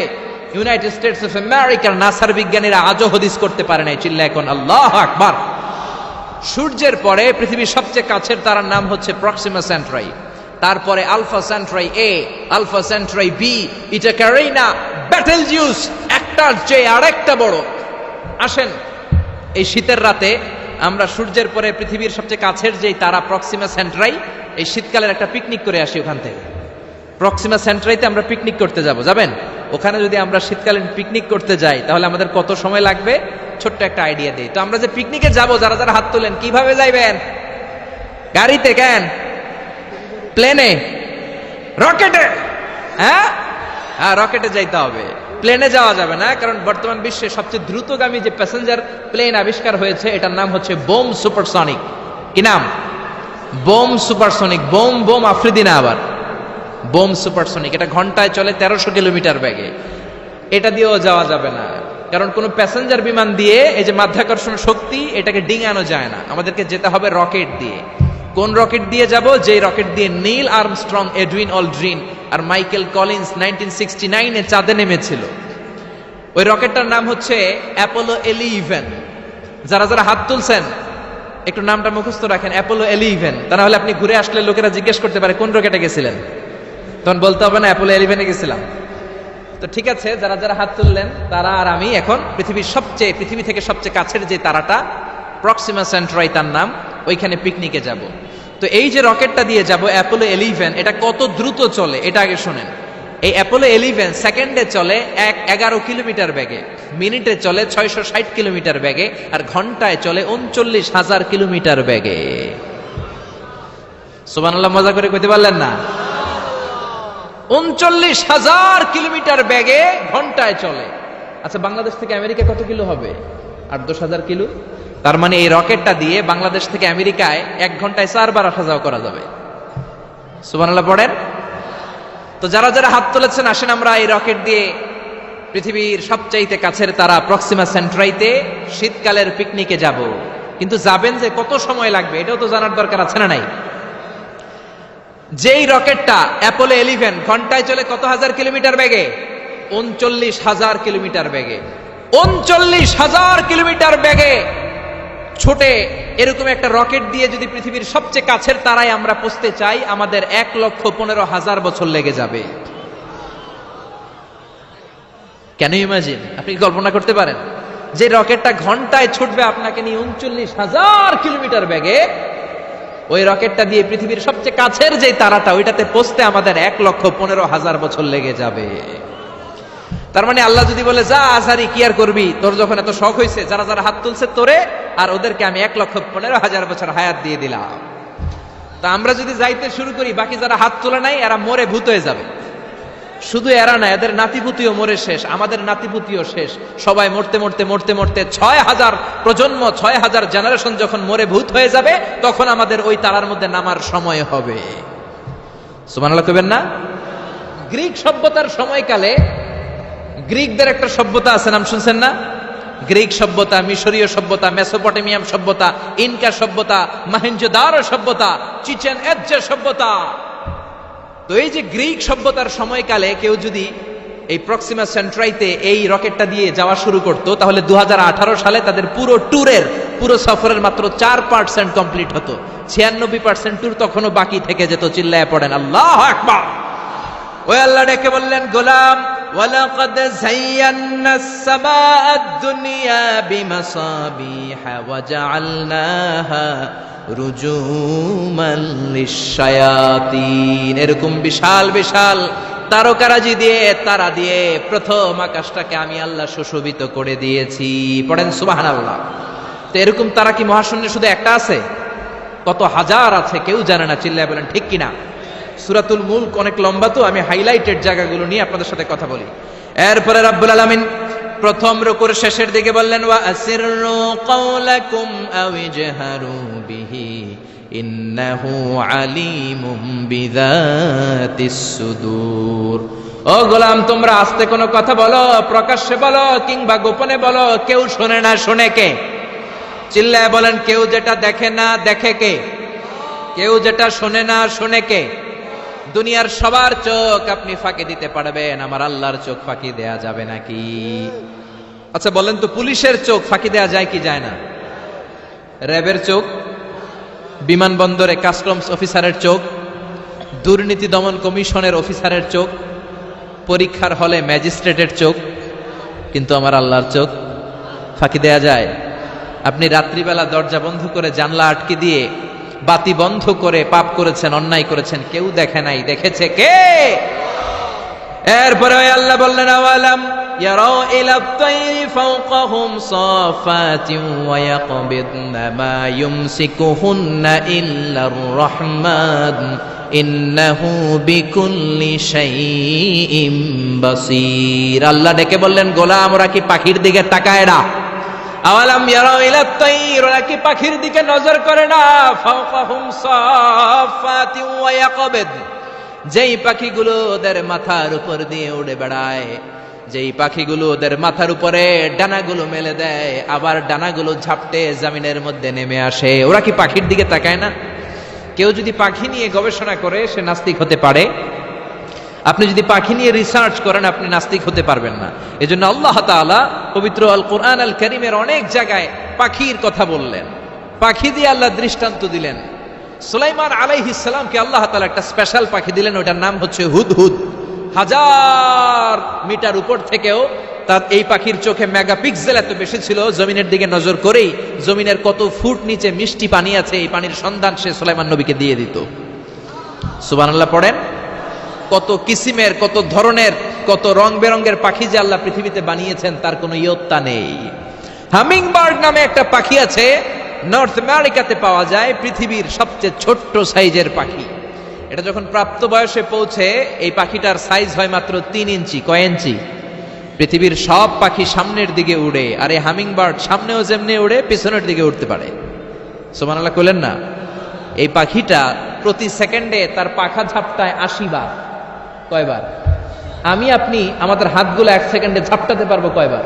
ইউনাইটেড স্টেটস অফ আমেরিকার নাসার বিজ্ঞানীরা আজও হদিস করতে পারে নাই। চিল্লা এখন আল্লাহু আকবার। সূর্যের পরে পৃথিবীর সবচেয়ে কাছের তারার নাম হচ্ছে প্রক্সিমা সেন্ট্রাই, তারপরে আলফা সেন্ট্রাই এ, আলফা সেন্ট্রাই বি, ইটা ক্যারিনা, ব্যাটেলজিউস, একটার চেয়ে আরেকটা বড়। আসেন এই শীতের রাতে আমরা সূর্যের পরে পৃথিবীর সবচেয়ে কাছের যেই তারা প্রক্সিমা সেন্ট্রাই, এই শীতকালের একটা পিকনিক করে আসি ওখান থেকে। প্রক্সিমা সেন্ট্রাইতে আমরা পিকনিক করতে যাবেন? ওখানে যদি আমরা শীতকালীন পিকনিক করতে যাই তাহলে আমাদের কত সময় লাগবে? ছোট্ট একটা আইডিয়া দেই তো। আমরা যে পিকনিকে যাব, যারা যারা হাত তোলেন, কিভাবে যাইবেন? গাড়িতে? কেন? প্লেনে? রকেটে? হ্যাঁ, রকেটে যাইতে হবে, প্লেনে যাওয়া যাবে না। কারণ বর্তমান বিশ্বে সবচেয়ে দ্রুতগামী যে প্যাসেঞ্জার প্লেন আবিষ্কার হয়েছে, এটার নাম হচ্ছে বোম সুপারসনিক। কি নাম? Bomb supersonic. Bomb bomb Afridi না, আবার বোম সুপারসনিক। এটা ঘন্টায় চলে 1300 কিলোমিটার বেগে। এটা দিয়েও যাওয়া যাবে না, কারণ কোনো প্যাসেঞ্জার বিমান দিয়ে এই যে মাধ্যাকর্ষণ শক্তি, এটাকে ডিঙানো যায় না। আমাদেরকে যেতে হবে রকেট দিয়ে। কোন রকেট দিয়ে যাব? যে রকেট দিয়ে নীল আর্মস্ট্রং, এডউইন অলড্রিন আর মাইকেল কলিন্স 1969-এ চাঁদে নেমেছিল। ওই রকেটটার নাম হচ্ছে অ্যাপোলো 11। যারা যারা হাত তুলছেন একটু নামটা মুখস্থ রাখেন, অ্যাপোলো 11। তা না হলে আপনি ঘুরে আসলে লোকেরা জিজ্ঞেস করতে পারে কোন রকেটে গেছিলেন, তখন বলতে হবে না অ্যাপোলো 11-এ গেছিলাম। তো ঠিক আছে, যারা যারা হাত তুললেন তারা আর আমি এখন পৃথিবী থেকে সবচেয়ে কাছের যে তারাটা প্রক্সিমা সেন্ট্রাই তার নাম, ওইখানে পিকনিকে যাব। তো এই যে রকেটটা দিয়ে যাব অ্যাপোলো 11, এটা কত দ্রুত চলে এটা আগে শোনেন। এই অ্যাপোলো 11 সেকেন্ডে চলে 11 কিলোমিটার বেগে, মিনিটে চলে 660 কিলোমিটার বেগে, আর ঘন্টায় চলে 39,000 কিলোমিটার বেগে। সুবহানাল্লাহ, মজা করে কইতে পারলেন না? 39,000 কিলোমিটার বেগে ঘন্টায় চলে। আচ্ছা, বাংলাদেশ থেকে আমেরিকা কত কিলো হবে? 8-10,000 কিলো। তার মানে এই রকেটটা দিয়ে বাংলাদেশ থেকে আমেরিকায় 1 ঘন্টায় 4 বার আসা যাওয়া করা যাবে। সুবহানাল্লাহ পড়েন। তো যারা যারা হাত তুলেছেন, আসেন আমরা এই রকেট দিয়ে পৃথিবীর সবচাইতে কাছের তারা প্রক্সিমা সেন্ট্রাইতে শীতকালের পিকনিকে যাব। কিন্তু যাবেন যে কত সময় লাগবে এটাও তো জানার দরকার আছে না নাই? যেই রকেটটা অ্যাপোলো 11 ঘন্টায় চলে কত হাজার কিলোমিটার বেগে? 39,000 কিলোমিটার বেগে। 39,000 কিলোমিটার বেগে ছোটে এরকম একটা রকেট দিয়ে যদি পৃথিবীর সবচেয়ে কাছের তারায় আমরা পৌঁছতে চাই, আমাদের 1,15,000 বছর লেগে যাবে। কেন ইমাজিন? আপনি কল্পনা করতে পারেন যে রকেটটা ঘন্টায় ছুটবে আপনাকে নিয়ে 39,000 কিলোমিটার বেগে, ওই রকেটটা দিয়ে পৃথিবীর সবচেয়ে কাছের যে তারাটা, ওইটাতে পৌঁছতে আমাদের 1,15,000 বছর লেগে যাবে। তার মানে আল্লাহ যদি বলে যা আজারি কি আর করবি, তোর যখন এত শখ হয়েছে, যারা যারা হাত তুলছে তোরে আর ওদেরকে আমি 1,15,000 বছর হায়াত দিয়ে দিলাম। তা আমরা যদি যাইতে শুরু করি, বাকি যারা হাত তোলে নাই এরা মরে ভূত হয়ে যাবে। শুধু এরা না, এদের নাতিপুতিও মরে শেষ, আমাদের নাতিপুতিও শেষ। সবাই মরতে মরতে মরতে মরতে 6,000 প্রজন্ম, 6,000 জেনারেশন যখন মরে ভূত হয়ে যাবে, তখন আমাদের ওই তারার মধ্যে নামার সময় হবে। সুবহানাল্লাহ কইবেন না? গ্রিক সভ্যতার সময়কালে গ্রিকদের একটা সভ্যতা আছে, নাম শুনছেন না? গ্রিক সভ্যতা, মিশরীয় সভ্যতা, মেসোপটেমিয়াম সভ্যতা, ইনকা সভ্যতা, মহেঞ্জোদারো সভ্যতা, চিচেন ইৎজা সভ্যতা। তো এই যে গ্রিক সভ্যতার সময়কালে কেউ যদি এই প্রক্সিমা সেন্ট্রাইতে এই রকেটটা দিয়ে যাওয়া শুরু করতো, তাহলে 2018 সালে তাদের পুরো সফরের মাত্র 4% কমপ্লিট হতো। 96% ট্যুর তখনও বাকি থেকে যেত। চিল্লায় পড়েন আল্লাহু আকবার। ওই আল্লাহ ডেকে বললেন, গোলাম ওয়ালাকাদ যায়্যানাস সামাআদ দুনিয়া বিমাসাবিহা ওয়া জাআলনাহা রুজুমান লিশ-শায়াতিন। এরকম বিশাল বিশাল তারকারাজি দিয়ে, তারা দিয়ে প্রথম আকাশটাকে আমি আল্লাহ সুশোভিত করে দিয়েছি। পড়েন সুবহানাল্লাহ। তো এরকম তারা কি মহাশূন্যে শুধু একটা আছে? কত হাজার আছে কেউ জানে না। চিল্লায় বলেন ঠিক কিনা? সূরাতুল মুলক অনেক লম্বা, তো আমি হাইলাইটেড জায়গাগুলো নিয়ে আপনাদের সাথে কথা বলি। এরপরে রাব্বুল আলামিন প্রথম রুকুর শেষের দিকে বললেন, ওয়া আসিররু কাওলাকুম আও ইজহারু বিহি ইন্নাহু আলিমুম বিযাতিস সুদূর। ও গোলাম, তোমরা আস্তে কোনো কথা বলো, প্রকাশ্যে বলো কিংবা গোপনে বলো, কেউ শোনে না, শোনে কে? চিল্লায় বলেন, কেউ যেটা দেখে না দেখে কে? কেউ যেটা শোনে না শোনে কে? দুনিয়ার সবার চোখ আপনি ফাঁকি দিতে পারবেন, আমার আল্লাহর চোখ ফাঁকি দেয়া যাবে নাকি? আচ্ছা বলেন তো, পুলিশের চোখ ফাঁকি দেয়া যায় কি যায় না? র্যাবের চোখ, বিমানবন্দরে কাস্টমস অফিসারের চোখ, দুর্নীতি দমন কমিশনের অফিসারের চোখ, পরীক্ষার হলে ম্যাজিস্ট্রেটের চোখ, কিন্তু আমার আল্লাহর চোখ ফাঁকি দেয়া যায়? আপনি রাত্রিবেলা দরজা বন্ধ করে জানলা আটকে দিয়ে বাতি বন্ধ করে পাপ করেছেন, অন্যায় করেছেন, কেউ দেখে নাই, দেখেছে কে? এরপরে ওই আল্লাহ বললেন আওয়ালাম ইয়ারাউ ইলা তাইরি ফাওকাহুম সাফাতিন ওয়া ইয়াকবিদনা মা ইউমসিকুহুন্না ইল্লার রাহমান ইন্নাহু বিকুল্লি শাইইন বাসীর। আল্লাহ ডেকে বললেন, গোলাম ওরা কি পাখির দিকে তাকায় না? আওয়ালাম ইয়ারাউ ইলা তাইর, ওরা কি পাখির দিকে নজর করে না? ফাওকাহুম সাফাতিন ওয়া ইয়াকবিদ, যেই পাখিগুলো ওদের মাথার উপর দিয়ে উড়ে বেড়ায়, যেই পাখিগুলো ওদের মাথার উপরে ডানাগুলো মেলে দেয়, আবার ডানাগুলো ঝাপটে জমিনের মধ্যে নেমে আসে, ওরা কি পাখির দিকে তাকায় না? কেউ যদি পাখি নিয়ে গবেষণা করে সে নাস্তিক হতে পারে। আপনি যদি পাখি নিয়ে রিসার্চ করেন আপনি নাস্তিক হতে পারবেন না। এজন্য আল্লাহ তাআলা পবিত্র আল কোরআন আল কারীমের অনেক জায়গায় পাখির কথা বললেন, পাখি দিয়ে আল্লাহ দৃষ্টান্ত দিলেন। সুলাইমান আলাইহিস সালামকে আল্লাহ তাআলা একটা স্পেশাল পাখি দিলেন, ওটার নাম হচ্ছে হুদহুদ। 1000 মিটার উপর থেকেও তার এই পাখির চোখে মেগাপিক্সেল এত বেশি ছিল, জমিনের দিকে নজর করেই জমিনের কত ফুট নিচে মিষ্টি পানি আছে এই পানির সন্ধান সে সুলাইমান নবীকে দিয়ে দিত। সুবহানাল্লাহ পড়েন। কত কিসিমের, কত ধরনের, কত রং বেরঙের পাখি যে আল্লাহ পৃথিবীতে বানিয়েছেন তার কোনো ইয়ত্তা নেই। হামিং বার্ড নামে একটা পাখি আছে, নর্থ আমেরিকাতে পাওয়া যায়, পৃথিবীর সবচেয়ে ছোট্ট সাইজের পাখি। এটা যখন প্রাপ্ত বয়সে পৌঁছে এই পাখিটার সাইজ হয় মাত্র 3 ইঞ্চি। কয় ইঞ্চি? পৃথিবীর সব পাখি সামনের দিকে উড়ে, আর এই হামিং বার্ড সামনেও যেমনি উড়ে পিছনের দিকে উঠতে পারে। সুবহানাল্লাহ কইলেন না? এই পাখিটা প্রতি সেকেন্ডে তার পাখা ঝাপটায় 80 বার। কয়বার? আমি আপনি আমাদের হাতগুলো 1 সেকেন্ডে ঝাপটাতে পারবো কয়বার?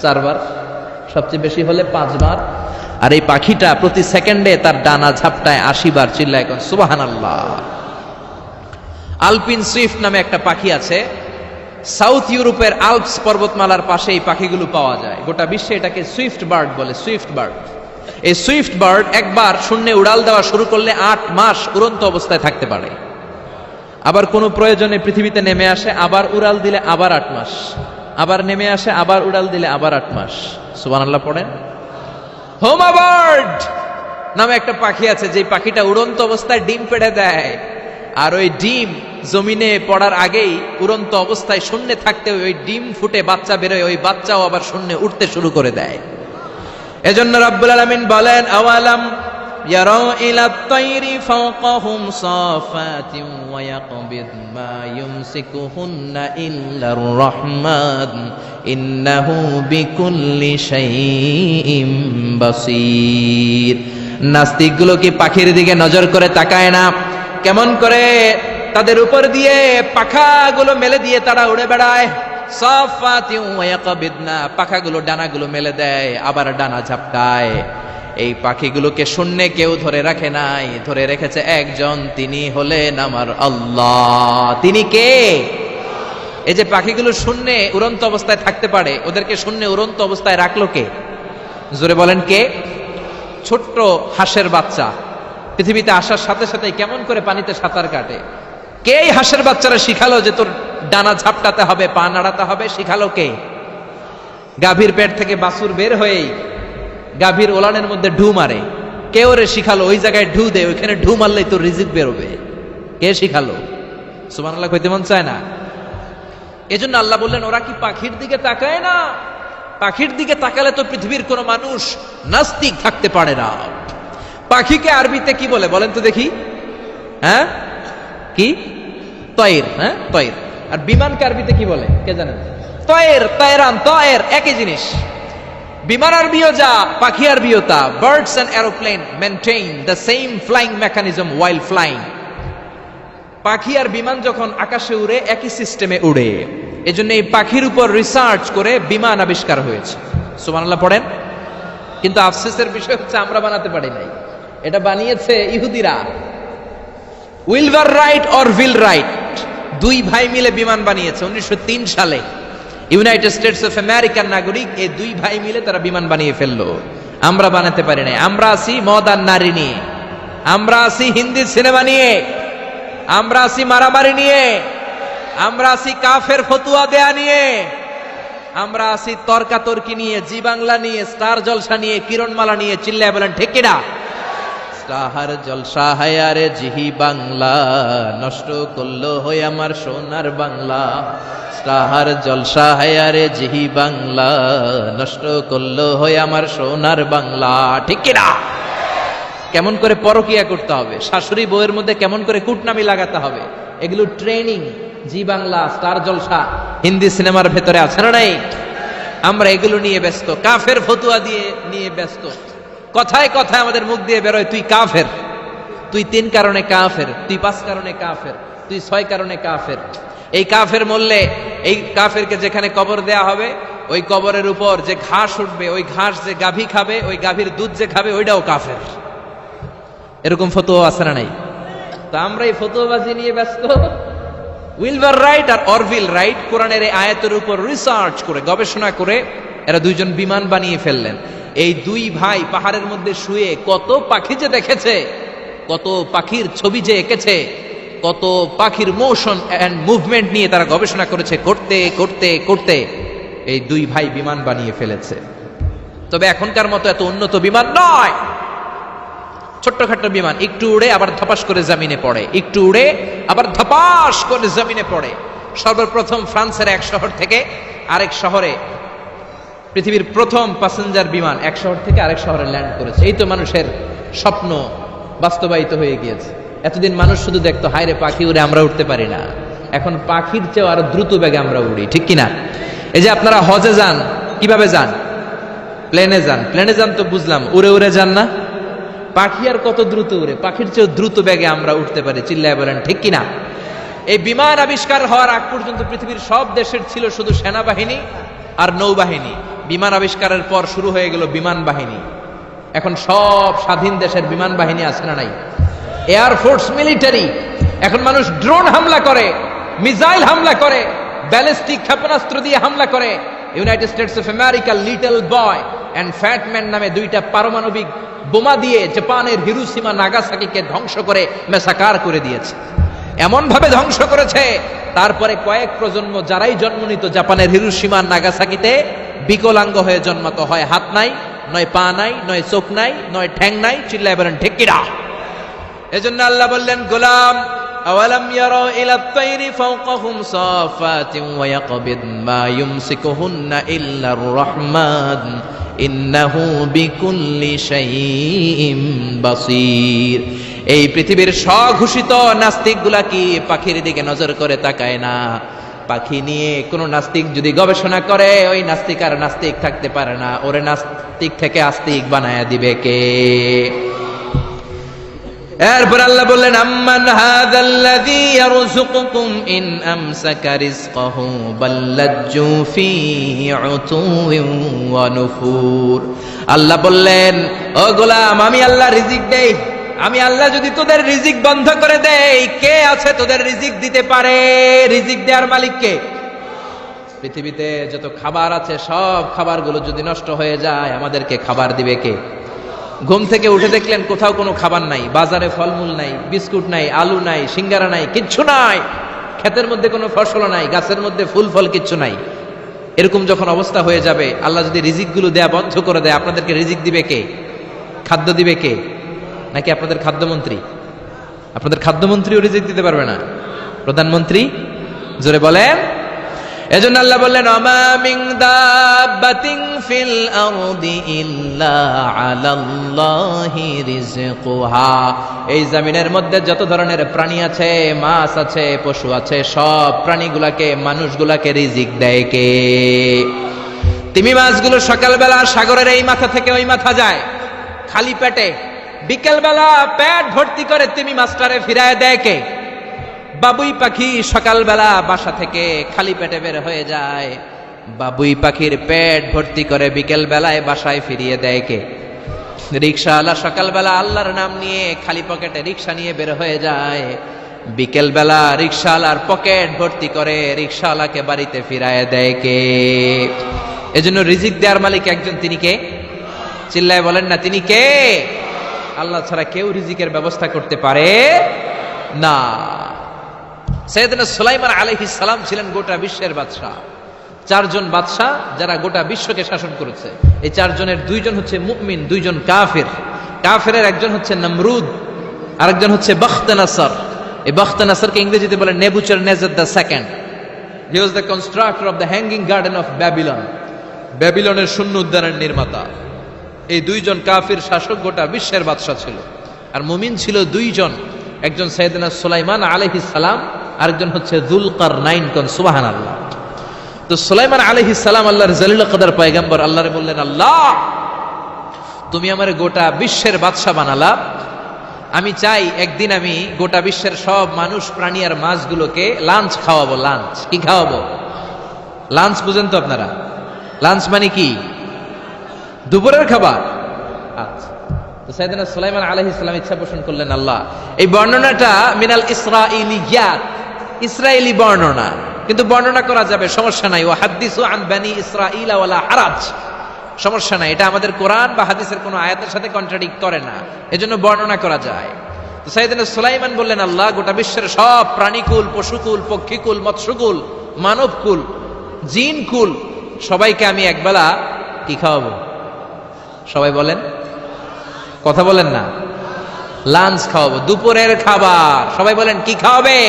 4 বার, সবচেয়ে বেশি হলে 5 বার। আর এই পাখিটা প্রতি সেকেন্ডে তার ডানা ঝাপটায় 80 বার। চিল্লায় কোন সুবহানাল্লাহ। আলপিন সুইফট নামে একটা পাখি আছে, সাউথ ইউরোপের আল্পস পর্বতমালার পাশে এই পাখিগুলো পাওয়া যায়। গোটা বিশ্বে এটাকে সুইফট বার্ড বলে, সুইফট বার্ড। এই সুইফট বার্ড একবার শূন্যে উড়াল দেওয়া শুরু করলে 8 মাস উড়ন্ত অবস্থায় থাকতে পারে। আবার কোনো প্রয়োজনে পৃথিবীতে নেমে আসে, আবার উড়াল দিলে আবার 8 মাস, আবার নেমে আসে, আবার উড়াল দিলে আবার 8 মাস। সুবহানাল্লাহ পড়েন। হোমা বার্ড নামে একটা পাখি আছে, যে পাখিটা উড়ন্ত অবস্থায় ডিম পেড়ে দেয়, আর ওই ডিম জমিনে পড়ার আগেই উড়ন্ত অবস্থায় শূন্যে থাকতে ওই ডিম ফুটে বাচ্চা বেরোয়, ওই বাচ্চাও আবার শূন্যে উঠতে শুরু করে দেয়। এজন্য রাব্বুল আলামিন বলেন, আওয়ালাম ইয়ারাউ ইলা তাইরি ফাওকাহুম সাফাতিন ওয়া ইয়াকবিদ মা ইউমসিকুহুন্না ইল্লার রাহমান ইন্নাহু বিকুল্লি শাইইন বাসীর। নাস্তিকগুলো কি পাখির দিকে নজর করে তাকায় না? কেমন করে তাদের উপর দিয়ে পাখাগুলো মেলে দিয়ে তারা উড়ে বেড়ায়। সাফাতিন ওয়া ইয়াকবিদনা, পাখাগুলো ডানাগুলো মেলে দেয়, আবার ডানা ঝাপটায়। এই পাখিগুলোকে শূন্যে কেউ ধরে রাখে নাই, ধরে রেখেছে একজন, তিনি হলেন আমার আল্লাহ। তিনি কে? এই যে পাখিগুলো শূন্যে উড়ন্ত অবস্থায় থাকতে পারে, ওদেরকে শূন্যে উড়ন্ত অবস্থায় রাখলো কে? জোরে বলেন কে? ছোট্ট হাঁসের বাচ্চা পৃথিবীতে আসার সাথে সাথে কেমন করে পানিতে সাঁতার কাটে। কে এই হাঁসের বাচ্চারা শিখালো যে তোর ডানা ঝাপটাতে হবে, পা নাড়াতে হবে? শিখালো কে? গাভীর পেট থেকে বাছুর বের হয়েই গাভীর ওলানের মধ্যে ঢু মারে। কে ওরে শিখালো ওই জায়গায় ঢু দে, ওইখানে ঢু মারলেই তোর রিজিক বেরোবে? কে শিখালো? সুবহানাল্লাহ কইতে মন চায় না? এজন্য আল্লাহ বললেন, ওরা কি পাখির দিকে তাকায় না? পাখির দিকে তাকালে তো পৃথিবীর কোন মানুষ নাস্তিক থাকতে পারে না। পাখিকে আরবিতে কি বলে বলেন তো দেখি? হ্যাঁ, কি? তয়ের। হ্যাঁ, তয়ের। আর বিমানকে আরবিতে কি বলে কে জানেন? তয়ের, তয়রান, তয়ের একই জিনিস। বিমান আরবিও যা, পাখি আরবিও তা। Birds and aeroplane maintain the same flying mechanism while flying. পাখি আর বিমান যখন আকাশে উড়ে একই সিস্টেমে উড়ে। এজন্য এই পাখির উপর রিসার্চ করে বিমান আবিষ্কার হয়েছে। সুবহানাল্লাহ পড়েন। কিন্তু আফসোসের বিষয় হচ্ছে আমরা বানাতে পারি নাই, এটা বানিয়েছে ইহুদিরা। উইলবার রাইট অরভিল রাইট দুই ভাই মিলে বিমান বানিয়েছে 1903 সালে। ইউনাইটেড স্টেটস অফ আমেরিকার নাগরিক এই দুই ভাই মিলে তারা বিমান বানিয়ে ফেললো। আমরা বানাতে পারি নাই। আমরা আছি মদ আর নারী নিয়ে, আমরা আছি হিন্দি সিনেমা নিয়ে, আমরা আছি মারামারি নিয়ে, আমরা আছি কাফের ফতুয়া দেয়া নিয়ে, আমরা আছি তর্কাতর্কি নিয়ে, জি বাংলা নিয়ে, স্টার জলসা নিয়ে, কিরণমালা নিয়ে। চিল্লায় বলেন ঠিক কিনা? স্টার জলসা হায়ারে জিহি বাংলা, নষ্ট করলো হয়ে আমার সোনার বাংলা। স্টার জলসা হায়ারে জিহি বাংলা, নষ্ট করলো হয়ে আমার সোনার বাংলা। ঠিক কিনা? কেমন করে পরকিয়া করতে হবে, শাশুড়ি বউয়ের মধ্যে কেমন করে কুটনামি লাগাতে হবে, এগুলো ট্রেনিং জি বাংলা, স্টার জলসা, হিন্দি সিনেমার ভেতরে আছে না নাই? আমরা এগুলো নিয়ে ব্যস্ত, কাফের ফতুয়া দিয়ে নিয়ে ব্যস্ত। কথায় কথায় আমাদের মুখ দিয়ে বেরোয় তুই কাফের, তুই 3 কারণে কাফের, তুই 5 কারণে কাফের, তুই 6 কারণে কাফের। এই কাফের মরলে এই কাফেরকে যেখানে কবর দেয়া হবে ওই কবরের উপর যে ঘাস উঠবে, ওই ঘাস যে গাভী খাবে, ওই গাভীর দুধ যে খাবে ওইটাও কাফের। এরকম ফতোয়া আছে না নাই? তা আমরা এই ফতোয়াবাজি নিয়ে ব্যস্ত। উইলবার রাইট আর অরভিল রাইট কোরআনের এই আয়াতের উপর রিসার্চ করে, গবেষণা করে এরা দুইজন বিমান বানিয়ে ফেললেন। এই দুই ভাই পাহাড়ের মধ্যে শুয়ে কত পাখি যে দেখেছে, কত পাখির ছবি যে এঁকেছে, কত পাখির মোশন এন্ড মুভমেন্ট নিয়ে তারা গবেষণা করেছে। করতে করতে করতে এই দুই ভাই বিমান বানিয়ে ফেলেছে। তবে এখনকার মতো এত উন্নত বিমান নয়, ছোট্টখাট্ট বিমান, একটু উড়ে আবার ধপাস করে জমিনে পড়ে, একটু উড়ে আবার ধপাস করে জমিনে পড়ে। সর্বপ্রথম ফ্রান্সের এক শহর থেকে আরেক শহরে, পৃথিবীর প্রথম প্যাসেঞ্জার বিমান এক শহর থেকে আরেক শহরে ল্যান্ড করেছে। এই তো মানুষের স্বপ্ন বাস্তবায়িত হয়ে গিয়েছে। এতদিন মানুষ শুধু দেখতো হায়রে পাখি উড়ে, আমরা উঠতে পারি না। এখন পাখির চেয়েও আরো দ্রুত বেগে আমরা উড়ি। ঠিক কিনা? এই যে আপনারা হজে যান, কিভাবে যান? প্লেনে যান। প্লেনে যান তো বুঝলাম, উড়ে উড়ে যান না? পাখি আর কত দ্রুত উড়ে, পাখির চেয়েও দ্রুত বেগে আমরা উঠতে পারি। চিল্লায় বলেন ঠিক কিনা? এই বিমান আবিষ্কার হওয়ার আগ পর্যন্ত পৃথিবীর সব দেশের ছিল শুধু সেনাবাহিনী আর নৌবাহিনী। বিমান আবিষ্কারের পর শুরু হয়ে গেল বিমান বাহিনী। এখন সব স্বাধীন দেশের বিমান বাহিনী আছে না নাই? Air force, military. এখন মানুষ ড্রোন হামলা করে, মিসাইল হামলা করে, ব্যালিস্টিক ক্ষেপণাস্ত্র দিয়ে হামলা করে। United States of America Little Boy and Fat Man নামে দুইটা পারমাণবিক বোমা দিয়ে জাপানের হিরোশিমা নাগাসাকিকে ধ্বংস করে মেসাকার করে দিয়েছে। এমন ভাবে ধ্বংস করেছে, তারপরে কয়েক প্রজন্ম যারাই জন্ম নিত জাপানের হিরোশিমা নাগাসাকিতে বিকলাঙ্গ হয়ে জন্মাতো। হয় হাত নাই, নয় পা নাই, নয় চোখ নাই, নয় ঠ্যাং নাই। চিল্লায় বলেন ঠিক কিনা? এজন্য আল্লাহ বললেন, গোলাম আওয়ালাম ইয়ারা ইলা তাইরি ফাওকাহুম সাফাতিন ওয়া ইয়াকবিদ মা ইউমসিকুহুন্না ইল্লার রহমান ইন্নাহু বিকুল্লি শাইইন বাসীর। এই পৃথিবীর স্বঘোষিত নাস্তিকগুলা কি পাখির দিকে নজর করে তাকায় না? পাখি নিয়ে কোন নাস্তিক যদি গবেষণা করে, ওই নাস্তিক আর নাস্তিক থাকতে পারে না। ওরে নাস্তিক থেকে আস্তিক বানায়া দিবে কে? এরপর আল্লাহ বললেন, আম্মান হাযাল্লাযী ইয়ারযুকুকুম ইন আমসাকা রিজকাহু বাল্লাজ্জু ফী উতুওয়িন ওয়া নুফুর। আল্লাহ বললেন, ও গোলাম, আমি আল্লাহ রিজিক দেই। আমি আল্লাহ যদি তোদের রিজিক বন্ধ করে দেই, কে আছে তোদের রিজিক দিতে পারে? রিজিক দেওয়ার মালিক কে? পৃথিবীতে যত খাবার আছে সব খাবারগুলো যদি নষ্ট হয়ে যায়, আমাদেরকে খাবার দিবে কে? ঘুম থেকে উঠে দেখলেন কোথাও কোনো খাবার নাই, বাজারে ফলমূল নাই, বিস্কুট নাই, আলু নাই, সিঙ্গারা নাই, কিচ্ছু নাই। ক্ষেতের মধ্যে কোনো ফসল নাই, গাছের মধ্যে ফুল ফল কিচ্ছু নাই। এরকম যখন অবস্থা হয়ে যাবে, আল্লাহ যদি রিজিকগুলো দেয়া বন্ধ করে দেয়, আপনাদেরকে রিজিক দিবে কে? খাদ্য দিবে কে? নাকি আপনাদের খাদ্যমন্ত্রী? আপনাদের খাদ্যমন্ত্রীও রিজিক দিতে পারবে না? প্রধানমন্ত্রী? জোরে বলেন। এজন্য আল্লাহ বললেন, আমা মিন দাব্বাতিন ফিল আরদি ইল্লা আলাল্লাহি রিজকুহা। এই জমিনের মধ্যে যত ধরনের প্রাণী আছে, মাছ আছে, পশু আছে, সব প্রাণীগুলাকে, মানুষগুলাকে রিজিক দেয় কে? তিমি মাছগুলো সকালবেলা সাগরের এই মাথা থেকে ওই মাথা যায় খালি পেটে, বিকেলবেলা পেট ভর্তি করে তিমি মাছটারে ফিরায় দেয় কে? বাবুই পাখি সকালবেলা বাসা থেকে খালি পেটে বের হয়ে যায়, বাবুই পাখির পেট ভর্তি করে বিকেল বেলায় বাসায় ফিরিয়ে দেয় কে? রিকশাওয়ালা সকালবেলা আল্লাহর নাম নিয়ে খালি পকেটে রিকশা নিয়ে বের হয়ে যায়, বিকেল বেলা রিকশাওয়ালার পকেট ভর্তি করে রিকশাওয়ালাকে বাড়িতে ফিরায় দেয় কে? এজন্য রিজিক দেওয়ার মালিক একজন, তিনি কে? চিল্লায় বলেন না, তিনি কে? আল্লাহ ছাড়া কেউ রিজিকের ব্যবস্থা করতে পারে না। সাইয়েদনা সুলাইমান আলাইহিস সালাম ছিলেন গোটা বিশ্বের বাদশা। চারজন বাদশা যারা গোটা বিশ্বকে শাসন করেছে, এই চারজনের দুইজন হচ্ছে মুমিন, দুইজন কাফের। কাফেরের একজন হচ্ছে নমরুদ, আরেকজন হচ্ছে বখতনাসর। এই বখতনাসরকে ইংরেজিতে বলে Nebuchadnezzar the second. He was the constructor of the hanging garden of Babylon. ব্যাবিলনের শূন্য উদ্যানের নির্মাতা। এই দুইজন কাফির শাসক গোটা বিশ্বের বাদশা ছিল। আর মুমিন ছিল দুইজন, একজন সাইয়েদনা সুলাইমান আলাইহিস সালাম, আরেকজন হচ্ছে যুলকারনাইন। কোন সুবহানাল্লাহ। তো সুলাইমান আলাইহিস সালাম আল্লাহর জলিল কদর পয়গম্বর, আল্লাহরে বললেন, আল্লাহ তুমি আমারে গোটা বিশ্বের বাদশা বানালা, আমি চাই একদিন আমি গোটা বিশ্বের সব মানুষ, প্রাণী আর মাছগুলোকে লাঞ্চ খাওয়াবো। লাঞ্চ কি খাওয়াবো? লাঞ্চ বুঝেন তো আপনারা? লাঞ্চ মানে কি? দুপুরের খাবার। আচ্ছা, তো সাইয়েদনা সুলাইমান আলাইহিস সালাম ইচ্ছা পোষণ করলেন, আল্লাহ এই বর্ণনাটা মিনাল ইসরাইলিয়াত, ইসরায়েলি বর্ণনা, কিন্তু বর্ণনা করা যাবে, সমস্যা নাই। ওয়া হাদিসু আন বানি ইসরাঈলা ওয়ালা হারাজ, সমস্যা নাই। এটা আমাদের কোরআন বা হাদিসের কোনো আয়াতের সাথে কন্ট্রাডিক্ট করে না, এজন্য বর্ণনা করা যায়। তো সাইয়েদনা সুলাইমান বললেন, আল্লাহ গোটা বিশ্বের সব প্রাণীকুল, পশুকুল, পক্ষীকুল, মৎস্যকুল, মানবকুল, জিনকুল, সবাইকে আমি একবেলা কি খাওয়াবো? সবাই বলেন, কথা বলেন না। লাঞ্চ খাওয়াবো, দুপুরের খাবার। সবাই বলেন কি খাওয়াবে?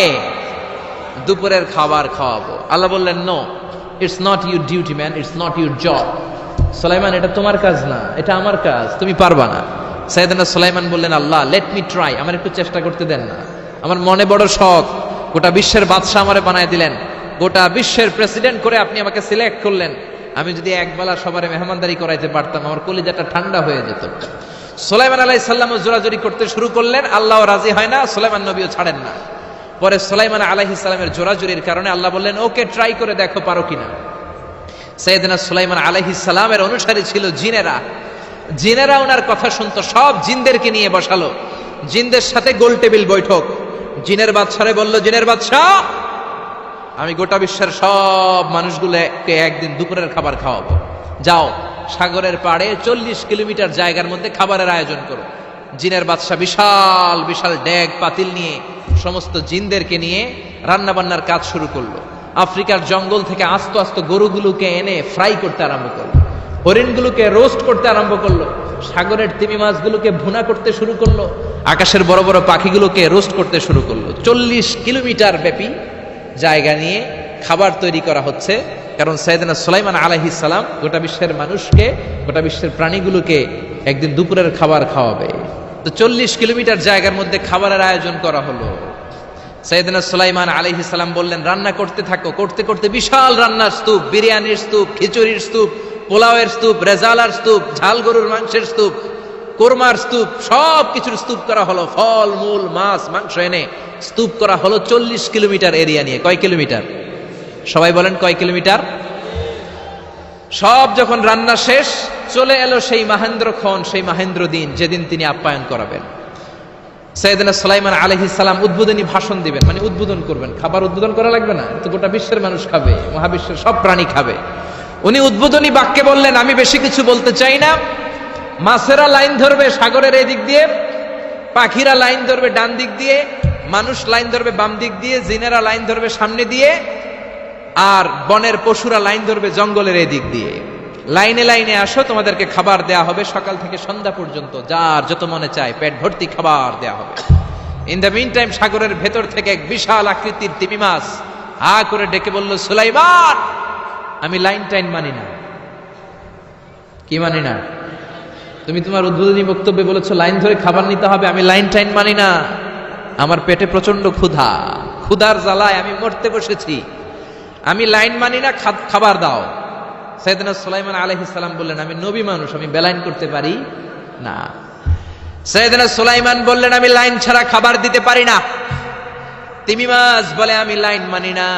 দুপুরের খাবার খাওয়াবো। আল্লাহ বললেন, no, it's not your duty man, it's not your job. Sulaiman, এটা তোমার কাজ না, এটা আমার কাজ, তুমি পারবা না। সাইয়েদনা সুলাইমান বললেন, আল্লাহ লেট মি ট্রাই, আমার একটু চেষ্টা করতে দেন না। আমার মনে বড় শখ, গোটা বিশ্বের বাদশা আমারে বানায় দিলেন, গোটা বিশ্বের প্রেসিডেন্ট করে আপনি আমাকে সিলেক্ট করলেন। আমি যদি একবেলা সবারে মেহমানদারি করাইতে পারতাম, আমার কলিজাটা ঠান্ডা হয়ে যেত। সুলাইমান আলাইহিস সালাম জোরাজোরি করতে শুরু করলেন, আল্লাহ রাজি হয় না, সুলাইমান নবীও ছাড়েন না। পরে সুলাইমান আলাইহিস সালামের জোরাজোরির কারণে আল্লাহ বললেন, ওকে ট্রাই করে দেখো পারো কিনা। সাইয়েদনা সুলাইমান আলাইহিস সালামের অনুসারী ছিল জিনেরা। জিনেরা ওনার কথা শুনতো, সব জিনদেরকে নিয়ে বসালো, জিনদের সাথে গোল টেবিল বৈঠক। জিনের বাদশারে বলল, জিনের বাদশাহ, আমি গোটা বিশ্বের সব মানুষগুলোকে একদিন দুপুরের খাবার খাওয়াবো। যাও সাগরের পাড়ে 40 কিলোমিটার জায়গার মধ্যে খাবারের আয়োজন করো। জিনের বাদশা বিশাল বিশাল ডেক পাতিল নিয়ে সমস্ত জিনদেরকে নিয়ে রান্না বান্নার কাজ শুরু করলো। আফ্রিকার জঙ্গল থেকে আস্ত আস্ত গরুগুলোকে এনে ফ্রাই করতে আরম্ভ করলো, হরিণগুলোকে রোস্ট করতে আরম্ভ করলো, সাগরের তিমি মাছগুলোকে ভুনা করতে শুরু করলো, আকাশের বড় বড় পাখিগুলোকে রোস্ট করতে শুরু করলো। 40 কিলোমিটার ব্যাপী জায়গা নিয়ে খাবার তৈরি করা হচ্ছে, কারণ সাইয়েদনা সুলাইমান আলাইহিস সালাম গোটা বিশ্বের মানুষকে, গোটা বিশ্বের প্রাণীগুলোকে একদিন দুপুরের খাবার খাওয়াবে। তো 40 কিলোমিটার জায়গার মধ্যে খাবারের আয়োজন করা হলো। সাইয়েদনা সুলাইমান আলাইহিস সালাম বললেন, রান্না করতে থাকো। করতে করতে বিশাল রান্নার স্তূপ, বিরিয়ানির স্তূপ, খিচুড়ির স্তূপ, পোলাওয়ের স্তূপ, রেজালার স্তূপ, ঝাল গরুর মাংসের স্তূপ, কোরমার স্তূপ, সব কিছুর স্তূপ করা হলো। ফল মূল মাছ মাংস এনে স্তূপ করা হলো 40 কিলোমিটার এরিয়া নিয়ে। কয় কিলোমিটার? সবাই বলেন কয় কিলোমিটার? সব যখন রান্না শেষ, চলে এলো সেই মাহেন্দ্রক্ষণ, সেই মাহেন্দ্র দিন, যেদিন তিনি আপ্যায়ন করাবেন। সাইয়েদনা সুলাইমান আলাইহিস সালাম উদ্বোধনী ভাষণ দিবেন, মানে উদ্বোধন করবেন। খাবার উদ্বোধন করা লাগবে না, তো গোটা বিশ্বের মানুষ খাবে, মহাবিশ্বের সব প্রাণী খাবে। উনি উদ্বোধনী বাক্যে বললেন, আমি বেশি কিছু বলতে চাই না। মাছেরা লাইন ধরবে সাগরের এদিক দিয়ে, পাখিরা লাইন ধরবে ডান দিক দিয়ে, মানুষ লাইন ধরবে বাম দিক দিয়ে, জিনেরা লাইন ধরবে সামনে দিয়ে, আর বনের পশুরা লাইন ধরবে জঙ্গলের এদিক দিয়ে। লাইনে লাইনে আসো, তোমাদেরকে খাবার দেয়া হবে সকাল থেকে সন্ধ্যা পর্যন্ত, যার যত মনে চায় পেট ভর্তি খাবার দেয়া হবে। ইন দ্য মিন টাইম সাগরের ভেতর থেকে এক বিশাল আকৃতির তিমি মাছ হা করে ডেকে বলল, সুলাইমান, আমি লাইন টাইন মানি না। কি মানি না? তুমি তোমার উদ্বোধনী বক্তব্যে বলেছো লাইন ধরে খাবার নিতে হবে, আমি লাইন টাইন মানি না। আমার পেটে প্রচন্ড ক্ষুধা, ক্ষুধার জ্বালায় আমি মরতে বসেছি, আমি লাইন মানি না, খাবার দাও। সাইয়েদনা সুলাইমান আলাইহিস সালাম বললেন, আমি নবী মানুষ, আমি বেলাইন করতে পারি না। সাইয়েদনা সুলাইমান বললেন, আমি লাইন ছাড়া খাবার দিতে পারি না। তিমি মাছ বলে, আমি লাইন মানি না,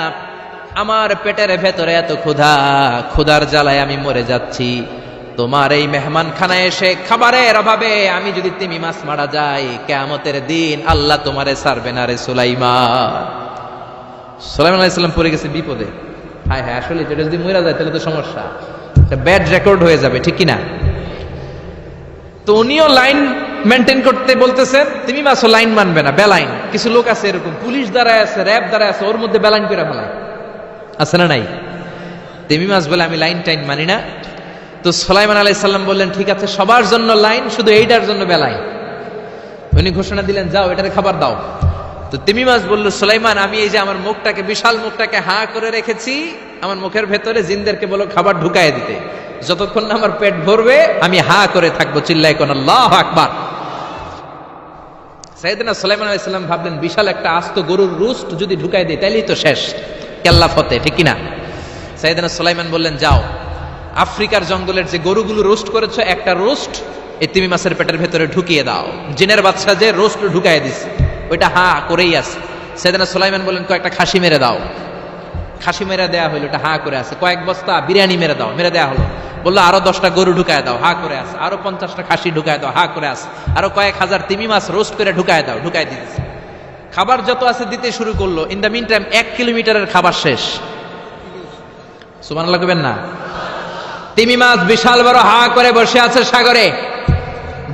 আমার পেটের ভেতরে এত ক্ষুধা, ক্ষুধার জ্বালায় আমি মরে যাচ্ছি, তোমার এই মেহমানখানায় এসে খাবারের অভাবে আমি যদি তিমি মাছ মারা যাই, কিয়ামতের দিন আল্লাহ তোমারে ছাড়বে না রে সুলাইমান। সুলাইমান আলাইহিস সালাম পড়ে গেছে বিপদে। হায় হায়, আসলে এটা যদি মরে যায় তাহলে তো সমস্যা, ব্যাড রেকর্ড হয়ে যাবে, ঠিক কি না? তো উনিও লাইন মেনটেন করতে বলতেছেন, তিমি মাছও লাইন মানবে না, বেলাইন। কিছু লোক আছে এরকম, পুলিশ দাঁড়ায় আছে, র্যাব দাঁড়ায় আছে, ওর মধ্যে বেলাইন করে ফেলায়, আছে না নাই? তিমি মাছ বলে আমি লাইন টাইন মানি না। তো সুলাইমান আলাইহিস সালাম বললেন, ঠিক আছে, সবার জন্য লাইন, শুধু এইটার জন্য বেলাইন। উনি ঘোষণা দিলেন, যাও এটারে খাবার দাও। তো তিমি মাছ বলল, সুলাইমান, আমি এই যে আমার মুখটাকে, বিশাল মুখটাকে হা করে রেখেছি, আমার মুখের ভেতরে জিনদেরকে বলো খাবার ঢুকায় দিতে, যতক্ষণ না আমার পেট ভরবে আমি হা করে থাকবো, চিল্লায় কোন আল্লাহু আকবার। সাইয়েদনা সুলাইমান আলাইহিস সালাম ভাবলেন, বিশাল একটা আস্ত গরুর রোস্ট যদি ঢুকায় দেয় তাইলেই তো শেষ, কেল্লা ফতে, ঠিক কিনা? সাইয়েদনা সুলাইমান বললেন, যাও আফ্রিকার জঙ্গলের যে গরুগুলো রোস্ট করেছো, একটা রোস্ট এই তিমি মাছের পেটের ভেতরে ঢুকিয়ে দাও। জিনের বাদশা যে রোস্ট ঢুকায় দিছে ওইটা হা করেই আছে। সাইয়েদনা সুলাইমান বললেন, কয়েকটা খাসি মেরে দাও। খাসি মেরে দেয়া হলো, এটা হা করে আছে। কয়েক বস্তা বিরিয়ানি মেরে দাও, মেরে দেয়া হলো। বললো আরো 10টা গরু ঢুকায় দাও, হা করে আছে। আরো 50টা খাসি ঢুকায় দাও, হা করে আছে। আরো কয়েক হাজার তিমি মাছ রোস্ট করে ঢুকায় দাও, ঢুকায় দিতেছে। খাবার যত আছে দিতে শুরু করলো। ইন দ্য মিন টাইম 1 কিলোমিটারের খাবার শেষ। সুবহানাল্লাহ কইবেন না? তিমি মাছ বিশাল বড় হা করে বসে আছে সাগরে।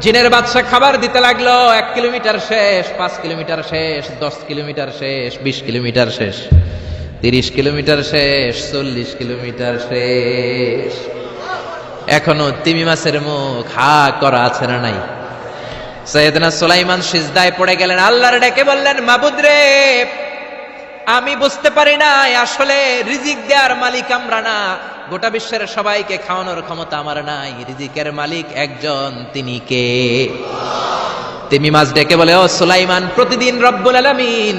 জিনের বাদশা খাবার দিতে লাগলো। 1 কিলোমিটার শেষ, 5 কিলোমিটার শেষ, 10 কিলোমিটার শেষ, 20 কিলোমিটার শেষ, 30 কিলোমিটার শেষ, 40 কিলোমিটার শেষ। এখনো তিমি মাছের মুখ হা করা আছে না নাই? সাইয়েদনা সুলাইমান সিজদায় পড়ে গেলেন, আল্লাহর ডেকে বললেন, মাবুদ রে, আমি বুঝতে পারি না আসলে রিজিক দেওয়ার মালিক আমরা না, গোটা বিশ্বের সবাইকে খাওয়ানোর ক্ষমতা আমার নাই, রিজিকের মালিক একজন, তিনি কে? তিমি মাছ ডেকে বলে, ও সুলাইমান, প্রতিদিন রব্বুল আলামিন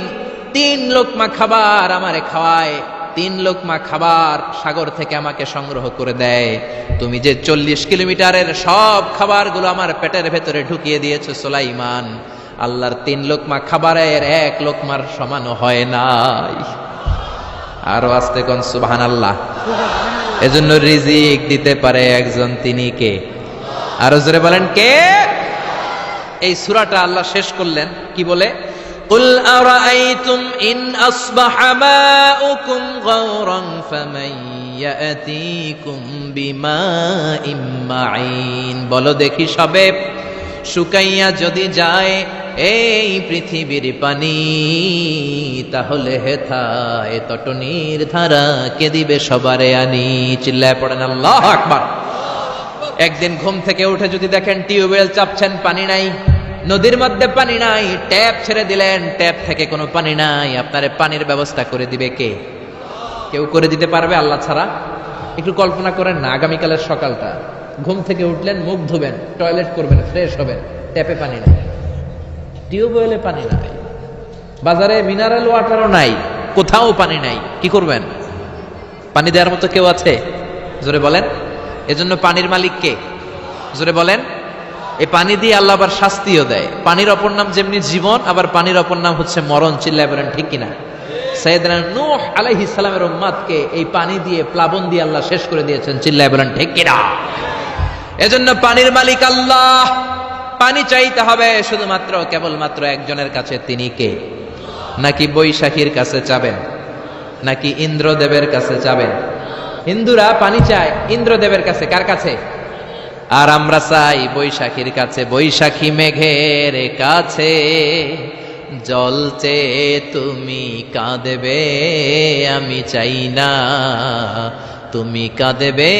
3 লোকমা খাবার আমারে খাওয়ায়, 3 লোকমা খাবার সাগর থেকে আমাকে সংগ্রহ করে দেয়। তুমি যে 40 কিলোমিটারের সব খাবারগুলো আমার পেটের ভেতরে ঢুকিয়ে দিয়েছো সুলাইমান, আল্লাহর 3 লোকমা খাবারের 1 লোকমার সমানও হয় নাই। আরো আস্তে কোন সুবহানাল্লাহ। এজন্য রিজিক দিতে পারে একজন, তিনি কে? আরো জোরে বলেন, কে? এই সূরাটা আল্লাহ শেষ করলেন কি বলে? কুল আরাআইতুম ইন আসবাহা মাউকুম গাওরান ফামান ইয়াতিকুম বিমাইম মাইন। বলো দেখি সবে, শুকাইয়া যদি যায় এই পৃথিবীর পানি, তাহলে হেথায় তটনির ধারা কে দিবে সবারে আনি? চিল্লায় পড়েন আল্লাহু আকবার। একদিন ঘুম থেকে উঠে যদি দেখেন টিউবওয়েল চাপছেন, পানি নাই, নদীর মধ্যে পানি নাই, ট্যাপ ছেড়ে দিলেন, ট্যাপ থেকে কোনো পানি নাই, আপনারে পানির ব্যবস্থা করে দিবে কে? কেউ করে দিতে পারবে আল্লাহ ছাড়া? একটু কল্পনা করেন না, আগামীকালের সকালটা, ঘুম থেকে উঠলেন, মুখ ধুবেন, টয়লেট করবেন, ফ্রেশ হবেন, ট্যাপে পানি নাই, টিউবওয়েলে পানি নাই, বাজারে মিনারেল ওয়াটারও নাই, কোথাও পানি নাই, কি করবেন? পানি দেওয়ার মতো কেউ আছে? জোরে বলেন। এজন্য পানির মালিক কে? জোরে বলেন। এই পানি দিয়ে আল্লাহ আবার শাস্তিও দেয়। পানির অপর নাম যেমনি জীবন, আবার পানির অপর নাম হচ্ছে মরণ। চিল্লায় বলেন ঠিক কিনা? সাইয়েদনা নূহ আলাইহিস সালামের উম্মতকে এই পানি দিয়ে, প্লাবন দিয়ে আল্লাহ শেষ করে দিয়েছেন। চিল্লায় বলেন ঠিক কিনা? এজন্য পানির মালিক আল্লাহ। পানি চাইতে হবে শুধুমাত্র কেবলমাত্র একজনের কাছে, তিনি কে? নাকি বৈশাখীর কাছে চাবেন? নাকি ইন্দ্রদেবের কাছে চাবেন? হিন্দুরা পানি চায় ইন্দ্রদেবের কাছে। কার কাছে? আর আমরা চাই বৈশাখীর কাছে। বৈশাখী মেঘের কাছে জল চেয়ে তুমি কাঁদবে, আমি চাই না, তুমি কাঁদবে,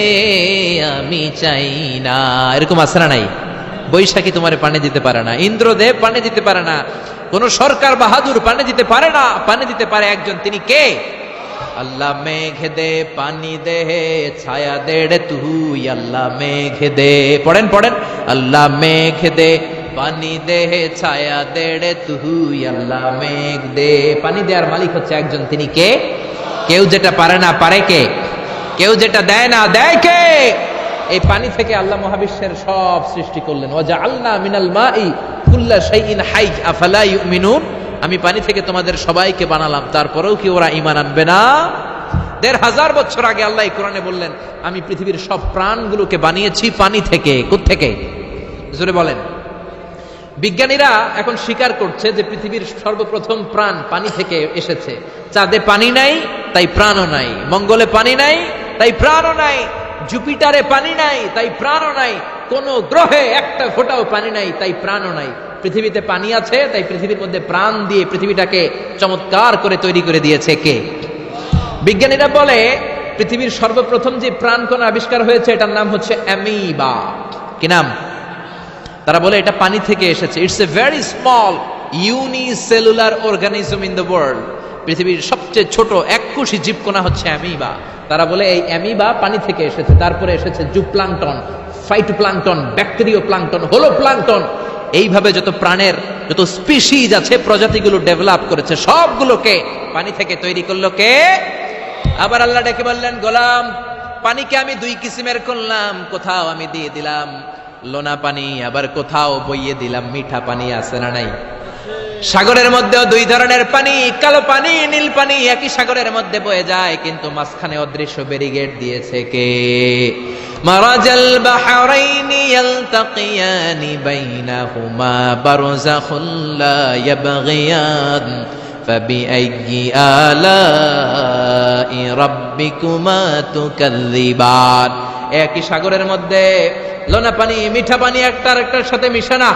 আমি চাই না। এরকম আছে না নাই? বৈশাখী তোমার পানি দিতে পারে না, ইন্দ্রদেব পানি দিতে পারে না, কোন সরকার বাহাদুর পানি দিতে পারে না। পানি দিতে পারে একজন, তিনি কে? আল্লাহ মেঘ দে পানি দে ছায়া দে রে তুই, আল্লাহ মেঘ দে। পড়েন পড়েন, আল্লাহ মেঘ দে পানি দে ছায়া দে রে তুই, আল্লাহ মেঘ দে। পানি দেওয়ার মালিক হচ্ছে একজন, তিনি কে? কেউ যেটা পারে না পারে কে? কেউ যেটা দেয় না দেয় কে? এই পানি থেকে আল্লাহ মহাবিশ্বের সব সৃষ্টি করলেন। ওয়াজআলনা মিনাল মাই কুল্লা শাইইন হাই আফালা ইউমিনুন। আমি পানি থেকে তোমাদের সবাইকে বানালাম, তারপরেও কি ওরা ঈমান আনবে না? ১৫০০ বছর আগে আল্লাহ এই কোরআনে বললেন, আমি পৃথিবীর সব প্রাণগুলোকে বানিয়েছি পানি থেকে। কোত্থেকে? জোরে বলেন। বিজ্ঞানীরা এখন স্বীকার করছে যে পৃথিবীর সর্বপ্রথম প্রাণ পানি থেকে এসেছে। চাঁদে পানি নাই, তাই প্রাণও নাই। মঙ্গলে পানি নাই, তাই প্রাণও নাই। জুপিটারে পানি নাই, তাই প্রাণও নাই। কোন গ্রহে একটা ফোঁটাও পানি নাই, তাই প্রাণও নাই। পৃথিবীতে পানি আছে, তাই পৃথিবীর মধ্যে প্রাণ দিয়ে পৃথিবীটাকে চমৎকার করে তৈরি করে দিয়েছে কে? বিজ্ঞানীরা বলে পৃথিবীর সর্বপ্রথম যে প্রাণকণা আবিষ্কার হয়েছে এটার নাম হচ্ছে অ্যামিবা। কি নাম? তারা বলে এটা পানি থেকে এসেছে। It's a very small unicellular organism in the world. পৃথিবীর সবচেয়ে ছোট এককোষী জীবকণা হচ্ছে অ্যামিবা। তারা বলে এই অ্যামিবা পানি থেকে এসেছে। তারপরে এসেছে জুপ্লাঙ্কটন, ফাইটোপ্লাঙ্কটন, ব্যাকটেরিও প্লাঙ্কটন, হোলো প্লাঙ্কটন। এইভাবে যত প্রাণের যত স্পিসিজ আছে, প্রজাতিগুলো ডেভেলপ করেছে, সবগুলোকে পানি থেকে তৈরি করলো কে? আবার আল্লাহ ডেকে বললেন, গোলাম পানিকে আমি দুই কিসিমের করলাম। কোথাও আমি দিয়ে দিলাম লোনা পানি, আবার কোথাও বইয়ে দিলাম মিঠা পানি। আছে না নাই? সাগরের মধ্যেও দুই ধরনের পানি, কালো পানি, নীল পানি একই সাগরের মধ্যে বয়ে যায়, কিন্তু মাঝখানে অদৃশ্য ব্যারিকেড দিয়েছে কে? মারাজাল বাহরাইনি ইয়ালতাকিয়ানি বাইনাহুমা বারযাখুন লা ইয়াবগিয়ান ফাবিআইয়ি আলাই রাব্বিকুমা তুকাযযিবান। একই সাগরের মধ্যে লোনা পানি, মিঠা পানি একটা আরেকটার সাথে মিশে না।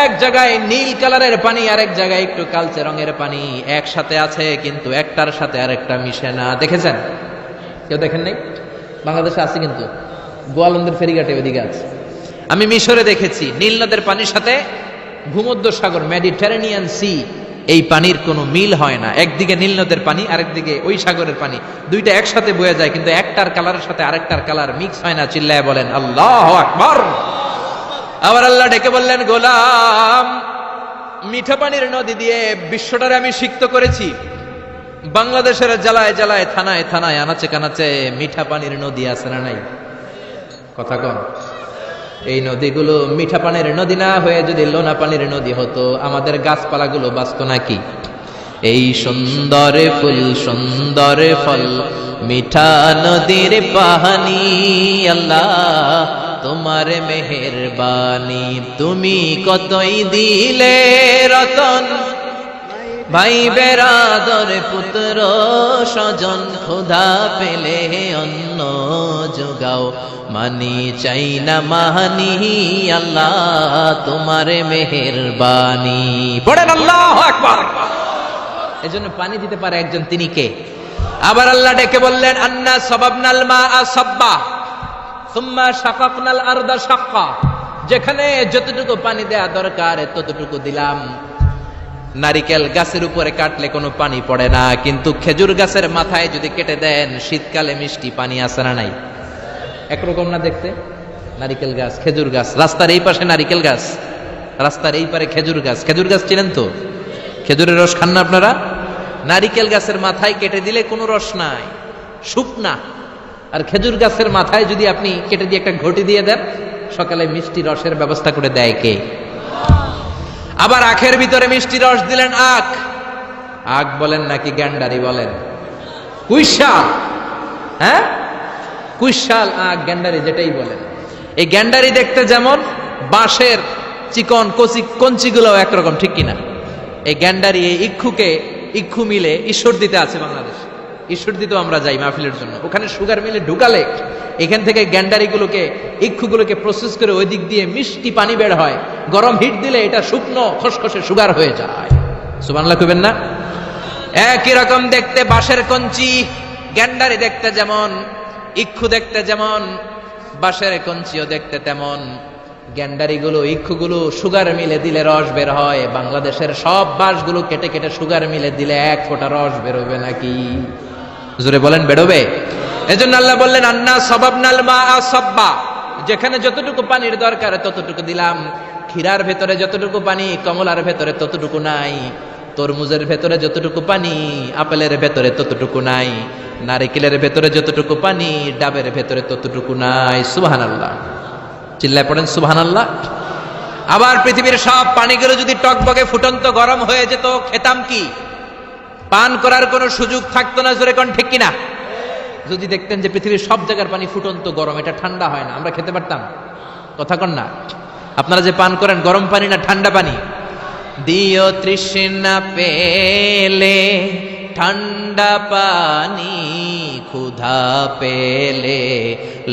এক জায়গায় নীল কালারের পানি, আরেক জায়গায় একটু কালচে রঙের পানি একসাথে আছে, কিন্তু একটার সাথে আরেকটা মিশে না। দেখেছেন? কেউ দেখেন নাই? বাংলাদেশে আছে, কিন্তু গোয়ালন্দের ফেরিঘাটে ওইদিকে আছে। আমি মিশরে দেখেছি নীল নদের পানির সাথে ভূমধ্য সাগর, মেডিটেরেনিয়ান সি, এই পানির কোনো মিল হয় না। একদিকে নীল নদের পানি, আরেকদিকে ওই সাগরের পানি, দুইটা একসাথে বয়ে যায়, কিন্তু একটার কালারের সাথে আরেকটার কালার মিক্স হয় না। চিল্লায় বলেন আল্লাহু আকবার। আবার আল্লাহ ডেকে বললেন, গোলাম মিঠা পানির নদী দিয়ে বিশ্বটারে আমি সিক্ত করেছি। বাংলাদেশের জেলায় জেলায়, থানায় থানায়, আনাচে কানাচে মিঠা পানির নদী আছে না নাই? কথা কন। এই নদীগুলো মিঠা পানির নদী না হয়ে যদি লোনা পানির নদী হতো, আমাদের গাছপালাগুলো বাঁচত নাকি? এই সুন্দর ফুল সুন্দর ফল মিঠা নদীর পানি, আল্লাহ তোমার মেহেরবানি। তুমি কতই দিলে রতন, ভাই বেরাদর পুত্র স্বজন, ক্ষুধা পেলে অন্ন যোগাও, মানি চাই না মানি, আল্লাহ তোমার মেহেরবানি। পড়েন আল্লাহু আকবার। এজন্য পানি দিতে পারে একজন, তিনি কে? আবার আল্লাহ ডেকে বললেন, আন্না সাবাবনাল মাআ সাব্বা সুম্মা শাকাকনাল আরদা শাক্কা। যেখানে যতটুকু পানি দেয়া দরকার ততটুকু দিলাম। নারিকেল গাছের উপরে কাটলে কোনো পানি পড়ে না, কিন্তু খেজুর গাছের মাথায় যদি কেটে দেন শীতকালে মিষ্টি পানি আসে না নাই? একরকম না দেখতে? নারিকেল গাছ, খেজুর গাছ, রাস্তার এই পাশে নারিকেল গাছ, রাস্তার এই পারে খেজুর গাছ। খেজুর গাছ চিনেন তো? খেজুরের রস খান না আপনারা? নারিকেল গাছের মাথায় কেটে দিলে কোনো রস নাই, শুকনা। আর খেজুর গাছের মাথায় যদি আপনি কেটে দিয়ে একটা ঘটি দিয়ে দেন, সকালে মিষ্টি রসের ব্যবস্থা করে দেয় কে? আবার আখের ভিতরে মিষ্টি রস দিলেন আখ। আখ বলেন নাকি গ্যান্ডারি বলেন? কুইশাল, হ্যাঁ কুইশাল আখ, গ্যান্ডারি যেটাই বলেন। এই গ্যান্ডারি দেখতে যেমন, বাঁশের চিকন কচি কঞ্চিগুলো একরকম, ঠিক কিনা? এই গ্যান্ডারি, এই ইক্ষু মিলে ঈশ্বর দিতে আছে বাংলাদেশ। ঈশ্বর দিতেও আমরা যাই মাহফিলের জন্য। ওখানে সুগার মিলে ঢুকালে এখান থেকে গ্যান্ডারিগুলোকে, ইক্ষুগুলোকে প্রসেস করে ওই দিক দিয়ে মিষ্টি পানি বের হয়। গরম হিট দিলে এটা শুকনো খসখসে সুগার হয়ে যায়। সুবহানাল্লাহ কইবেন না? একই রকম দেখতে বাঁশের কঞ্চি। গ্যান্ডারি দেখতে যেমন, ইক্ষু দেখতে যেমন, বাঁশের কঞ্চিও দেখতে তেমন। গ্যান্ডারিগুলো, ইক্ষুগুলো সুগার মিলে দিলে রস বের হয়। বাংলাদেশের সব বাঁশগুলো কেটে কেটে সুগার মিলে দিলে এক ফোঁটা রস বেরোবে নাকি? জোরে বলেন, বেরোবে? এজন্য আল্লাহ বললেন, আন্না সাবাবনাল মাআ সাব্বা। যেখানে যতটুকু পানির দরকার ততটুকু দিলাম। ক্ষীরার ভেতরে যতটুকু পানি, কমলার ভেতরে ততটুকু নাই। তরমুজের ভেতরে যতটুকু পানি, আপেলের ভেতরে ততটুকু নাই। নারিকেলের ভেতরে যতটুকু পানি, ডাবের ভেতরে ততটুকু নাই। সুবহানাল্লাহ, চিল্লায় পড়েন সুবহানাল্লাহ। আবার পৃথিবীর সব পানিগুলো যদি টকবগে ফুটন্ত গরম হয়ে যেত, খেতাম কি? পান করার কোনো সুযোগ থাকতো না, জোরে কোন ঠিক কিনা? যদি দেখতেন যে পৃথিবীর সব জায়গার পানি ফুটন্ত গরম, এটা ঠান্ডা হয় না, আমরা খেতে পারতাম? কথা কন না। আপনারা যে পান করেন গরম পানি না ঠান্ডা পানি? দিও তৃষ্ণা পেলে ঠান্ডা পানি, ক্ষুধা পেলে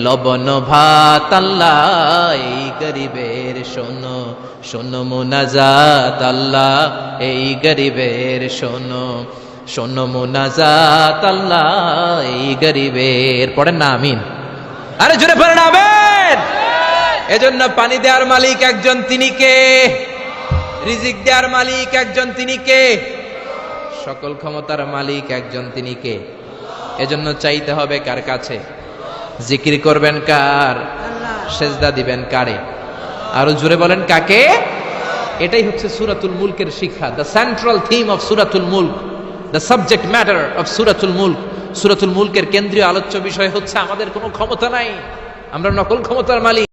লবণ ভাত, আল্লাহ এই গরিবের শোনো শোনো মুনাজাত, আল্লাহ এই গরিবের শোনো শোনো মুনাজাত, আল্লাহ এই গরিবের। পড়েন না আমিন? আরে জোরে পড়েন আমিন। এজন্য পানি দেওয়ার মালিক একজন, তিনি কে? রিজিক দেওয়ার মালিক একজন, তিনি কে? সকল ক্ষমতার মালিক একজন, তিনি কে? এজন্য চাইতে হবে কার কাছে? জিকির করবেন কার? সেজদা দিবেন কারে? আরো জোরে বলেন কাকে? এটাই হচ্ছে সূরাতুল মুলকের শিক্ষা। দ্য সেন্ট্রাল থিম অফ সূরাতুল মুলক, দ্য সাবজেক্ট ম্যাটার অফ সূরাতুল মুলক। সূরাতুল মুলকের কেন্দ্রীয় আলোচ্য বিষয় হচ্ছে আমাদের কোনো ক্ষমতা নাই, আমরা নকল ক্ষমতার মালিক।